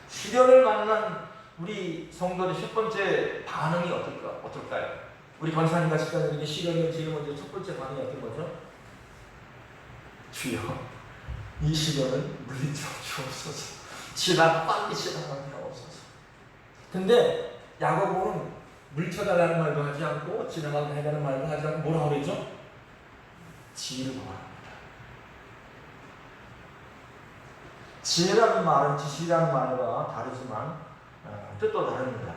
시련을 만난 우리 성도의 첫 번째 반응이 어떨까요? 우리 권사님 같이 가는 시련을 지금 먼저 첫 번째 반응이 어떤 거죠? 주여, 이 시련을 물리쳐 주옵소서. 빨리 지나가게 하옵소서. 근데 야고보는 물쳐달라는 말도 하지 않고 지나가게 해달라는 말도 하지 않고 뭐라고 그러죠? 지혜를 구하라. 지혜라는 말은 지식이라는 말과 다르지만 뜻도 다릅니다.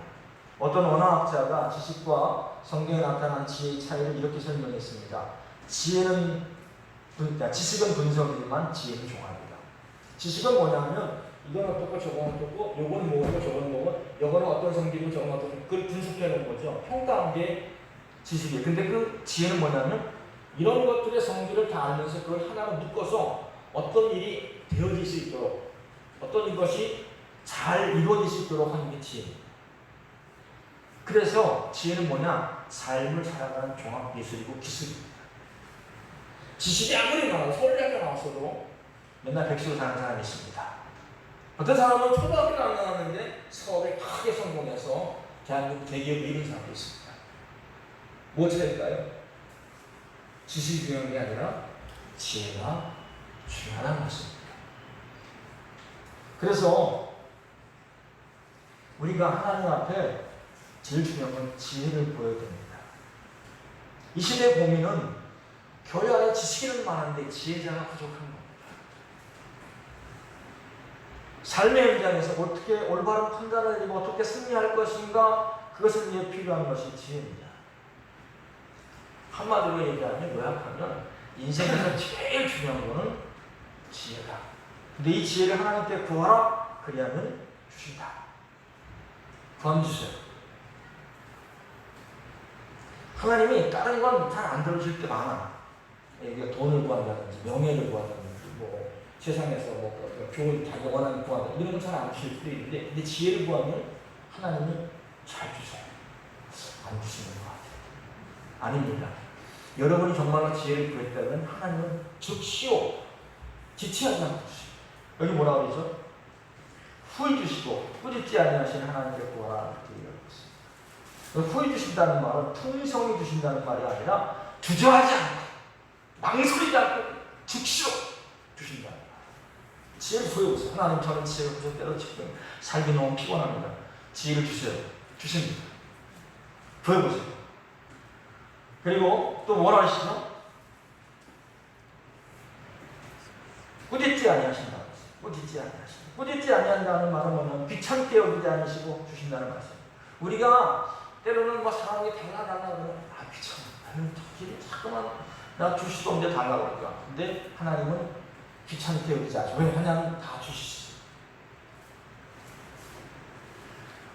어떤 원어학자가 지식과 성경에 나타난 지혜의 차이를 이렇게 설명했습니다. 지식은 분석이지만 지혜는 종합이다. 지식은 뭐냐면 이건 어떻고 저건 어떻고 요건 뭐고 저건 뭐고 요거는 어떤 성질이고 저건 어떤 성질, 그걸 분석해 놓은 거죠. 평가한 게 지식이에요. 근데 그 지혜는 뭐냐면 이런 것들의 성질을 다 알면서 그걸 하나로 묶어서 어떤 일이 되어질 수 있도록 어떤 것이 잘 이루어질 수 있도록 하는 게 지혜입니다. 그래서 지혜는 뭐냐? 삶을 살아가는 종합예술이고 기술입니다. 지식이 아무리 많아도 서울대학교 나왔어도 맨날 백수로 사는 사람이 있습니다. 어떤 사람은 초등학교도 안 나왔는데 사업에 크게 성공해서 대한민국 대기업을 이룬 사람도 있습니다. 뭐 차일까요? 지식이 중요한 게 아니라 지혜가 중요하다는 것입니다. 그래서 우리가 하나님 앞에 제일 중요한 건 지혜를 보여야 됩니다. 이 시대의 고민은 교회 안에 지식은 많은데 지혜자가 부족한 겁니다. 삶의 현장에서 어떻게 올바른 판단을 내리고 어떻게 승리할 것인가 그것을 위해 필요한 것이 지혜입니다. 한마디로 얘기하면 요약하면 인생에서 제일 중요한 것은 지혜다. 근데 이 지혜를 하나님께 구하라. 그리하면 주신다. 구하면 주세요. 하나님이 다른 건 잘 안 들어줄 때 많아. 우리가 돈을 구한다든지 명예를 구한다든지 뭐 세상에서 뭐 좋은 자기 원하는 구한다 이런 건 잘 안 주실 수도 있는데 근데 지혜를 구하면 하나님이 잘 주세요. 안 주시는 것 같아요. 아닙니다. 여러분이 정말로 지혜를 구했다면 하나님은 즉시오 지체하지 않고 주시고 여기 뭐라고 그러죠? 후히 주시고 꾸짖지 아니하시는 하나님께 구하라 이렇게 얘기하고 있습니다. 후히 주신다는 말은 풍성히 주신다는 말이 아니라 주저하지 않고 망설이지 않고 즉시로 주신다. 지혜를 구해보세요. 하나님 저는 지혜가 부족해서 지금 살기 너무 피곤합니다. 지혜를 주세요. 주십니다. 구해보세요. 그리고 또 뭐라 하시죠? 꾸짖지 아니하신다. 꾸짖지 아니하신다. 꾸짖지 아니한다는 말은 뭐냐면 귀찮게 여기지 않으시고 주신다는 말씀입니다. 우리가 때로는 뭐 사람이 달라달라 그러면 귀찮아. 자꾸만 나 주시도 없는데 달라고 그럴까. 근데 하나님은 귀찮게 여기지 않으시고 왜 하냐면 다 주시지.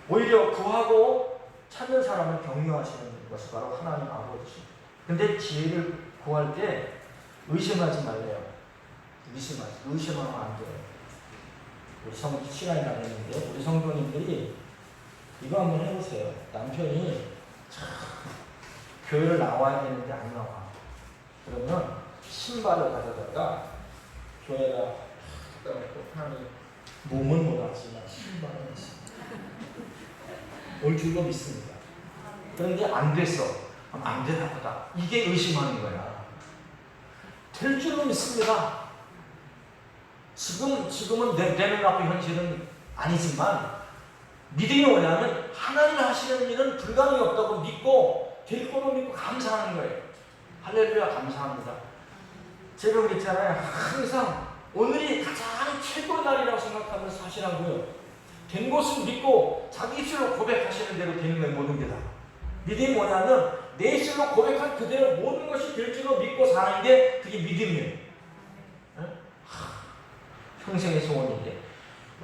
오히려 구하고 찾는 사람을 격려하시는 것이 바로 하나님 아버지입니다. 근데 지혜를 구할 때 의심하지 말래요. 의심하면 안 돼요. 우리 시간이 나눴는데 우리 성도님들이 이거 한번 해보세요. 남편이 참 교회를 나와야 되는데 안 나와. 그러면 신발을 가져다가 교회가 하나님 몸은 못 왔지만 신발은 있습니다. 올 줄로 믿습니다. 그런데 안 됐어. 안 되나 보다. 이게 의심하는 거야. 될 줄은 믿습니다. 지금은 내 눈앞에 현실은 아니지만 믿음이 뭐냐면 하나님이 하시는 일은 불가능이 없다고 믿고 될 거로 믿고 감사하는 거예요. 할렐루야, 감사합니다. 제가 그랬잖아요. 항상 오늘이 가장 최고의 날이라고 생각하면서 하시라고요. 된 것을 믿고 자기 입술로 고백하시는 대로 되는 거예요. 모든 게 다. 믿음이 뭐냐면 내 입술로 고백한 그대로 모든 것이 될 줄로 믿고 사는 게 그게 믿음이에요. 평생의 소원인데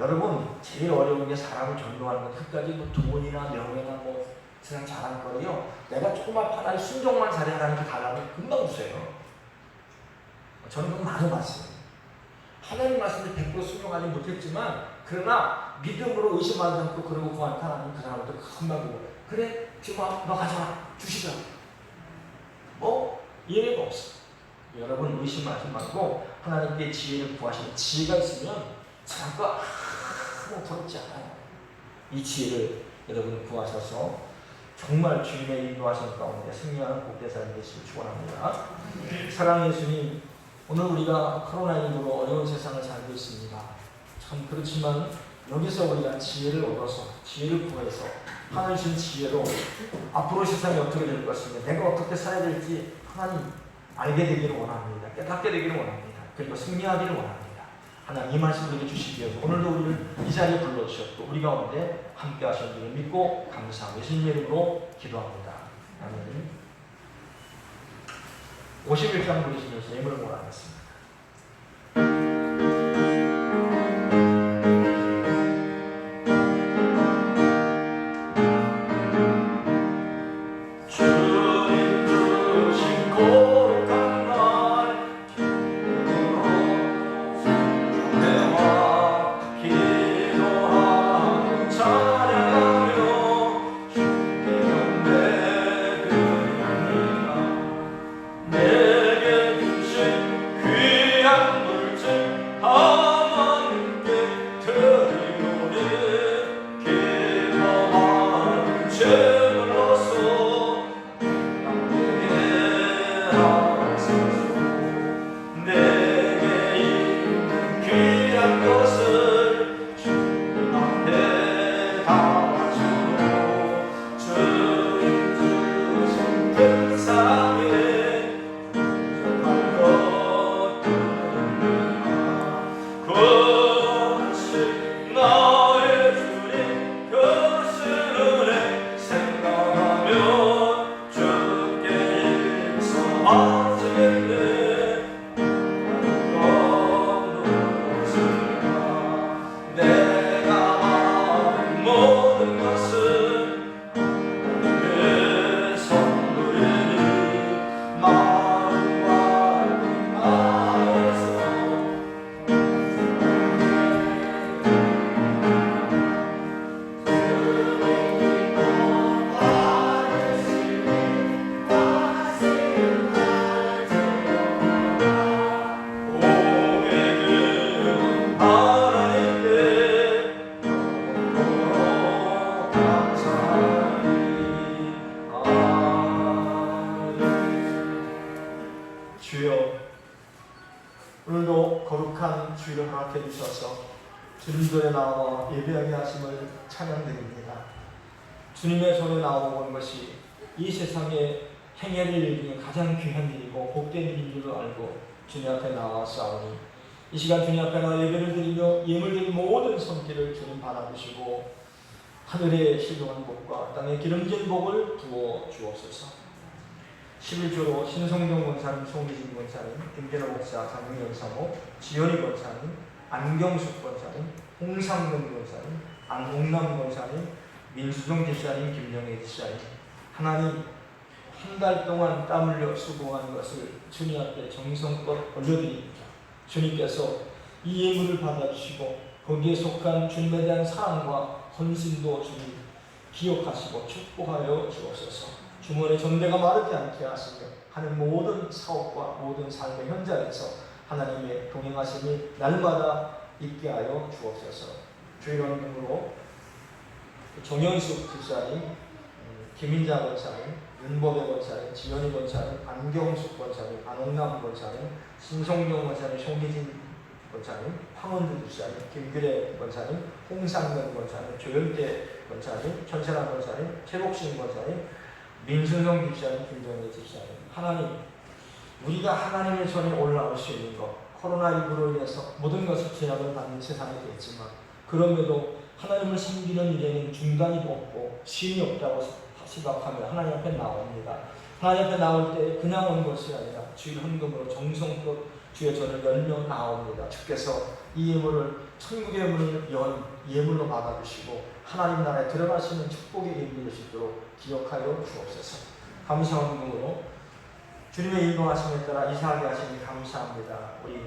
여러분, 제일 어려운 게 사람을 전도하는 건 끝까지 뭐 돈이나 명예나 뭐 세상 자랑거리요. 내가 조금만 하나님 순종만 잘해 하나님께 달라면 금방 주세요. 저는 그거 많이 봤어요. 하나님 말씀을 100% 순종하지 못했지만 그러나 믿음으로 의심하지 않고 그러고 구한다 하나님 그 사람한테 금방 주고 그래 지금 너 가져와 주시자. 뭐 예외가 없어. 여러분 의심하지 말고 하나님께 지혜를 구하시는 지혜가 있으면 사람과 아무 부럽지 않아요. 이 지혜를 여러분 구하셔서 정말 주님의 인도하신 가운데 승리하는 복된 삶 되시길 축원합니다. 사랑하는 예수님, 오늘 우리가 코로나19로 어려운 세상을 살고 있습니다. 참 그렇지만 여기서 우리가 지혜를 얻어서 지혜를 구해서 하나님 주신 지혜로 앞으로 세상이 어떻게 될 것인가, 내가 어떻게 살아야 될지 하나님 알게 되기를 원합니다. 깨닫게 되기를 원합니다. 그리고 승리하기를 원합니다. 하나님 이 말씀 우리에게 주시기 위해서 오늘도 우리를 이 자리에 불러주셨고 우리 가운데 함께 하신 줄을 믿고 감사하며 예수님의 이름으로 기도합니다. 아멘. 51장 부르시면서 예물을 몰아하겠습니다. 오늘도 거룩한 주일을 허락해 주셔서 주님 전에 나와 예배하게 하심을 찬양드립니다. 주님의 손에 나오는 것이 이 세상에 행해를 일 중에 가장 귀한 일이고 복된 일인 줄을 알고 주님 앞에 나와 싸우니 이 시간 주님 앞에 나와 예배를 드리며 예물 드린 모든 손길을 주님 받아주시고 하늘의 신성한 복과 땅의 기름진 복을 부어 주옵소서. 11조로 신성종 권사님, 송기진 권사님, 김대로 목사, 장명현 사모, 지연희 권사님, 안경숙 권사님, 홍상근 권사님, 안홍남 권사님, 민수종 지사님, 김정혜 지사님, 하나님 한 달 동안 땀 흘려 수고한 것을 주님 앞에 정성껏 올려드립니다. 주님께서 이 예물을 받아주시고 거기에 속한 주님에 대한 사랑과 헌신도 주님 기억하시고 축복하여 주옵소서. 주머니 전대가 마르지 않게 하시며 하는 모든 사업과 모든 삶의 현장에서 하나님의 동행하심이 날마다 있게 하여 주옵소서. 주일원으로 정현숙 집사님, 김인자 권사님, 윤복의 권사님, 지연이 권사님, 안경숙 권사님, 안홍남 권사님, 신성용 권사님, 송희진 권사님, 황원주 집사님, 김규래 권사님, 홍상근 권사님, 조영태 권사님, 천세란 권사님, 최복신 권사님, 민순성 집사님, 김정희 집사님. 하나님, 우리가 하나님의 손에 올라올 수 있는 것, 코로나19로 인해서 모든 것을 제약을 받는 세상이 되었지만 그럼에도 하나님을 섬기는 일에는 중단이 없고 쉼이 없다고 생각하며 하나님 앞에 나옵니다. 하나님 앞에 나올 때 그냥 온 것이 아니라 주일 헌금으로 정성껏 주의 전을 열며 나옵니다. 주께서 이 예물을 천국의 문을 연 예물로 받아주시고 하나님 나라에 들어가시는 축복의 예물이 될 수 있도록 기억하여 주옵소서. 감사 헌금으로 주님의 인도하심에 따라 이사하게 하시니 감사합니다. 우리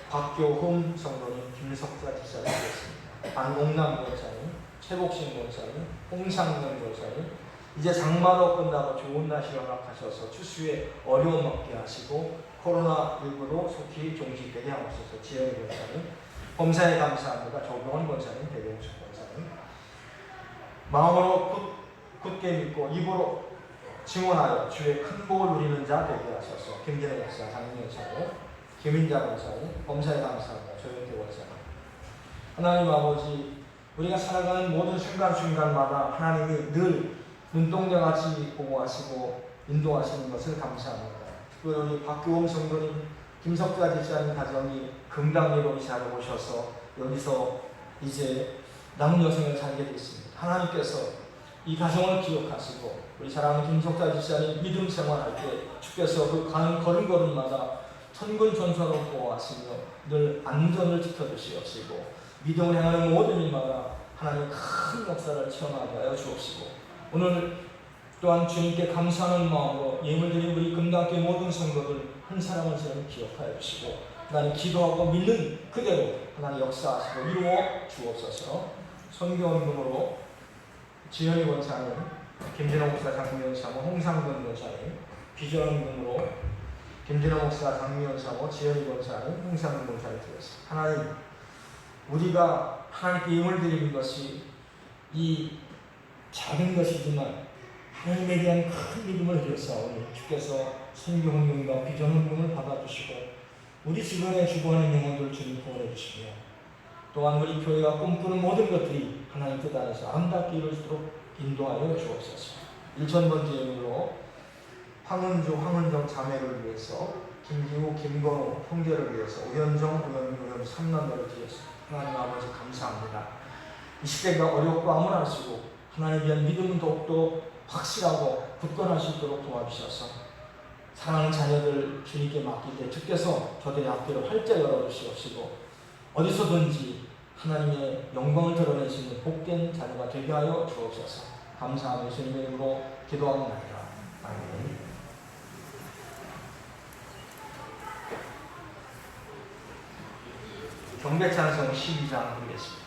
곽교훈 성도님, 김석자 집사님 되겠습니다. 안홍남 권사님, 최복신 권사님, 홍상근 권사님, 이제 장마도 끝나고 좋은 날씨를 허락하셔서 추수에 어려움 없게 하시고 코로나19로 속히 종식되게 하옵소서. 지연이 권사님, 범사에 감사합니다. 조병원 권사님, 대경숙 권사님, 마음으로 굳게 믿고 입으로 증언하여 주의 큰 복을 누리는 자 되게 하소서. 김진애 목사, 장민현 사모, 김인자 권사님, 범사에 감사합니다. 조영태 권사님. 하나님 아버지, 우리가 살아가는 모든 순간순간마다 하나님이 늘 눈동자같이 보호하시고 인도하시는 것을 감사합니다. 특별히 박교범 성도님, 김석자 집사님 가정이 금당리로 이사를 오셔서 여기서 이제 남녀생을 살게 됐습니다. 하나님께서 이 가정을 기억하시고 우리 사랑하는 김석자 집사님 믿음 생활할 때 주께서 그 가는 걸음걸음마다 천군천사로 보호하시며 늘 안전을 지켜주시옵시고 믿음을 행하는 모든 일마다 하나님의 큰 역사를 체험하게 하여 주옵시고 오늘 또한 주님께 감사하는 마음으로 예물드린 우리 금강교회 모든 성도들 한 사람 한 사람 기억하여 주시고 하나님 기도하고 믿는 그대로 하나님 역사하시고 이루어 주옵소서. 선교헌금으로 지연이 권사님, 김진호 목사, 장미연 사모, 홍상근 권사님, 비전헌금으로 김진호 목사, 장미연 사모, 지연이 권사님, 홍상근 권사님 드렸습니다. 하나님, 우리가 하나님께 예물 드리는 것이 이 작은 것이지만 하나님에 대한 큰 믿음을 드렸사오니 주께서 선교헌금과 비전헌금을 받아주시고 우리 주변에 주거하는 영혼들을 주님 구원해 주시며 또한 우리 교회가 꿈꾸는 모든 것들이 하나님 뜻 안에서 아름답게 이루어지도록 인도하여 주옵소서. 1,000번째 예물로 황은주, 황은정 자매를 위해서 김기우, 김건호 형제를 위해서 우현정, 우현미 3남매를 드렸습니다. 하나님 아버지 감사합니다. 이 시대가 어렵고 암울하시고 하나님에 대한 믿음은 더욱더 확실하고 굳건할 수 있도록 도와주셔서 사랑하는 자녀들 주님께 맡길 때 주께서 저들의 앞길을 활짝 열어주시옵시고 어디서든지 하나님의 영광을 드러내시는 복된 자녀가 되게 하여 주옵소서. 감사하며 예수님의 이름으로 기도합니다. 아멘. 경배찬송 12장 드리겠습니다.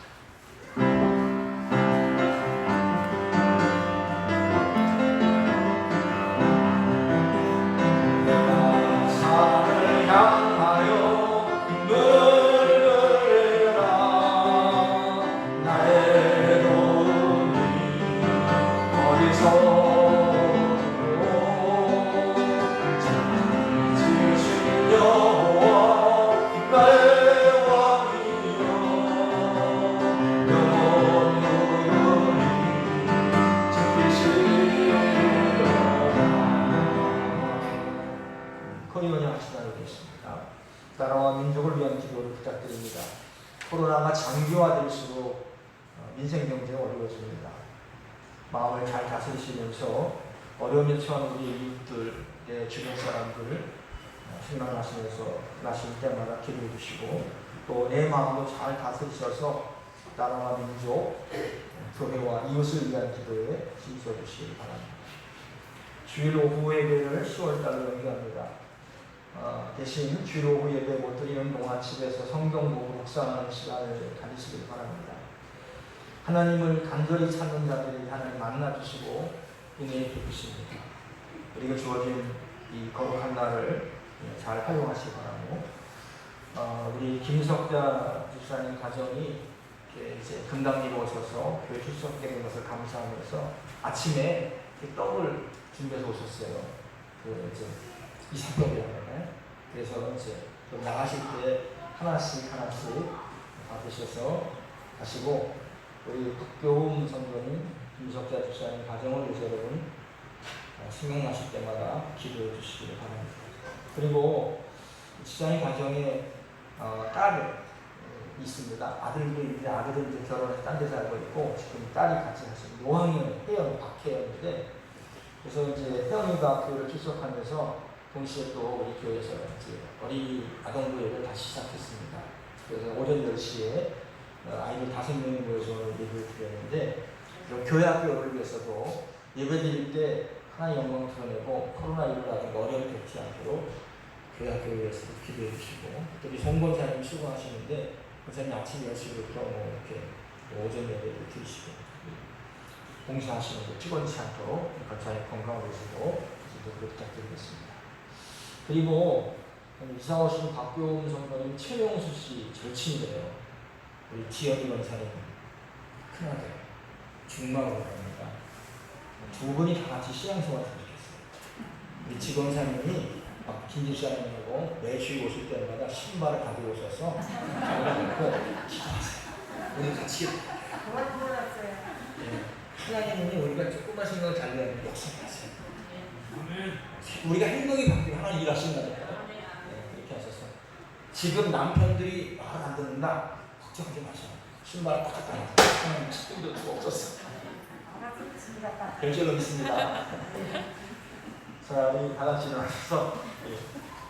나라와 민족을 위한 기도를 부탁드립니다. 코로나가 장기화될수록 민생 경제가 어려워집니다. 마음을 잘 다스리시면서 어려움에 처한 우리 이웃들의 주변 사람들을 생각하시면서 나실 때마다 기도해 주시고 또 내 마음도 잘 다스리셔서 나라와 민족, 교회와 이웃을 위한 기도에 힘써 주시기 바랍니다. 주일 오후 예배를 10월달로 연기합니다. 대신 주일 오후 예배 못 드리는 동안 집에서 성경 보고 묵상하는 시간을 가지시길 바랍니다. 하나님을 간절히 찾는 자들이 하나님 만나주시고 은혜에 베푸십니다. 우리가 주어진 이 거룩한 날을 잘 활용하시기 바라고 우리 김석자 집사님 가정이 이제 금당리로 오셔서 교회 출석되는 것을 감사하면서 아침에 떡을 준비해서 오셨어요. 그 이제 이삭떡이라고 하나요? 그래서 이제 좀 나가실 때 하나씩 받으셔서 가시고, 우리 박교훈 성도님, 김석자 집사님 가정을 위해서 여러분 생각나실 때마다 기도해 주시기 바랍니다. 그리고 집사님 가정에 딸이 있습니다. 아들은 이제 결혼해서 딴 데 살고 있고, 지금 딸이 같이 사시는 5학년 혜연, 박혜연인데, 그래서 이제 혜연이가 교회를 출석하면서 동시에 또 우리 교회에서 이제 어린이 아동교회를 다시 시작했습니다. 그래서 오전 10시에 아이들 5명이 모여서 예배를 드렸는데, 교회학교를 위해서도 예배 드릴 때 하나님의 영광을 드러내고 코로나19라든가 어려움을 겪지 않도록 교회학교를 위해서 기도해 주시고, 또 우리 송권사님 수고하시는데 권사님 아침 10시부터 이렇게 오전 예배를 드리시고 봉사하시는 데 피곤치 않도록 권사님 건강을 위해서도 기도를 부탁드리겠습니다. 그리고 이사 오신 박교훈 성도님 최용수 씨 절친이래요. 우리 지연이 권사님 큰아들 중마으로 갑니다. 두 분이 다 같이 신앙생활을 좋겠어요. 우리 지권사님이 김집사님하고 매주 오실 때마다 신발을 가지고 오셔서 장갑 놓고 기도하세요. 우리 같이 하나님은 우리가 조금만 생각을 잘 내면 역사하세요. 우리가 행동이 바뀌면 하나님 일하신다니까요. 그렇게 하셔서 지금 남편들이 말 안 듣는다 걱정하지 마세요. 신발 딱 갖다 놔서 하나님 책임도 없었어. 결절로 있습니다. 자, 우리 다 같이 일어나서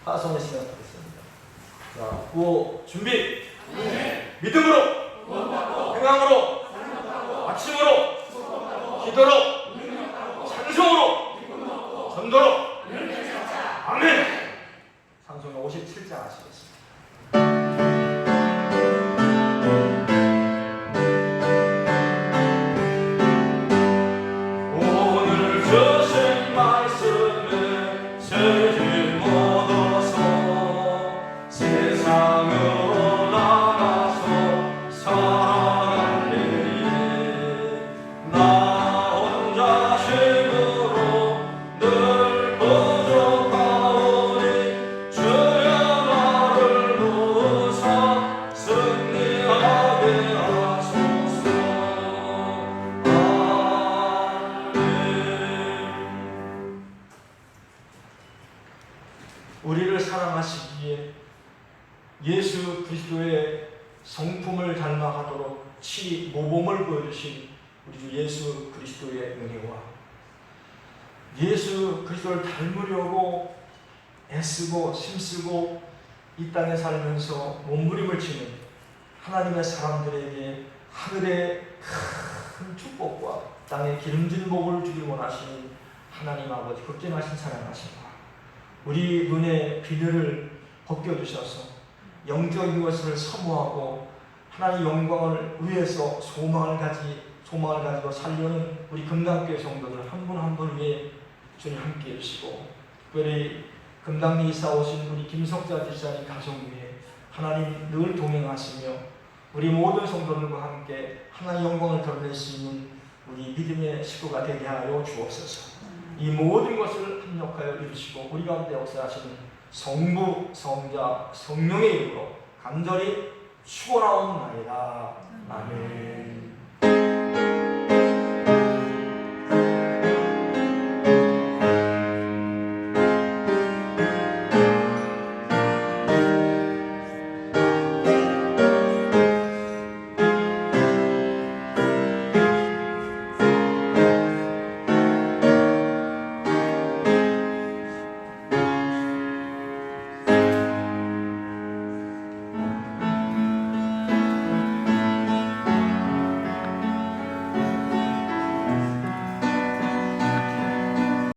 파송의 시간 갖겠습니다. 자, 구호 준비! 믿음으로! 행함으로! 아침으로! 기도로! 찬송으로! 전도로! 아멘! 상송의 57장 하시겠습니다. 우리를 사랑하시기에 예수 그리스도의 성품을 닮아가도록 모범을 보여주신 우리 주 예수 그리스도의 은혜와 예수 그리스도를 닮으려고 애쓰고 힘쓰고 이 땅에 살면서 몸부림을 치는 하나님의 사람들에게 하늘의 큰 축복과 땅에 기름진 복을 주길 원하시는 하나님 아버지 극진하신 사랑하신 우리 눈의 비늘을 벗겨주셔서 영적인 것을 사모하고 하나님의 영광을 위해서 소망을 가지고 살려는 우리 금강교회 성도들 한 분 한 분 위해 주님 함께 해주시고, 특별히 금강리 이사 오신 우리 김석자 집사님 가족 위에 하나님 늘 동행하시며 우리 모든 성도들과 함께 하나님의 영광을 드러낼 수 있는 우리 믿음의 식구가 되게 하여 주옵소서. 이 모든 것을 합력하여 이루시고 우리 가운데 역사하시는 성부, 성자, 성령의 이름으로 간절히 축원하옵나이다. 아멘.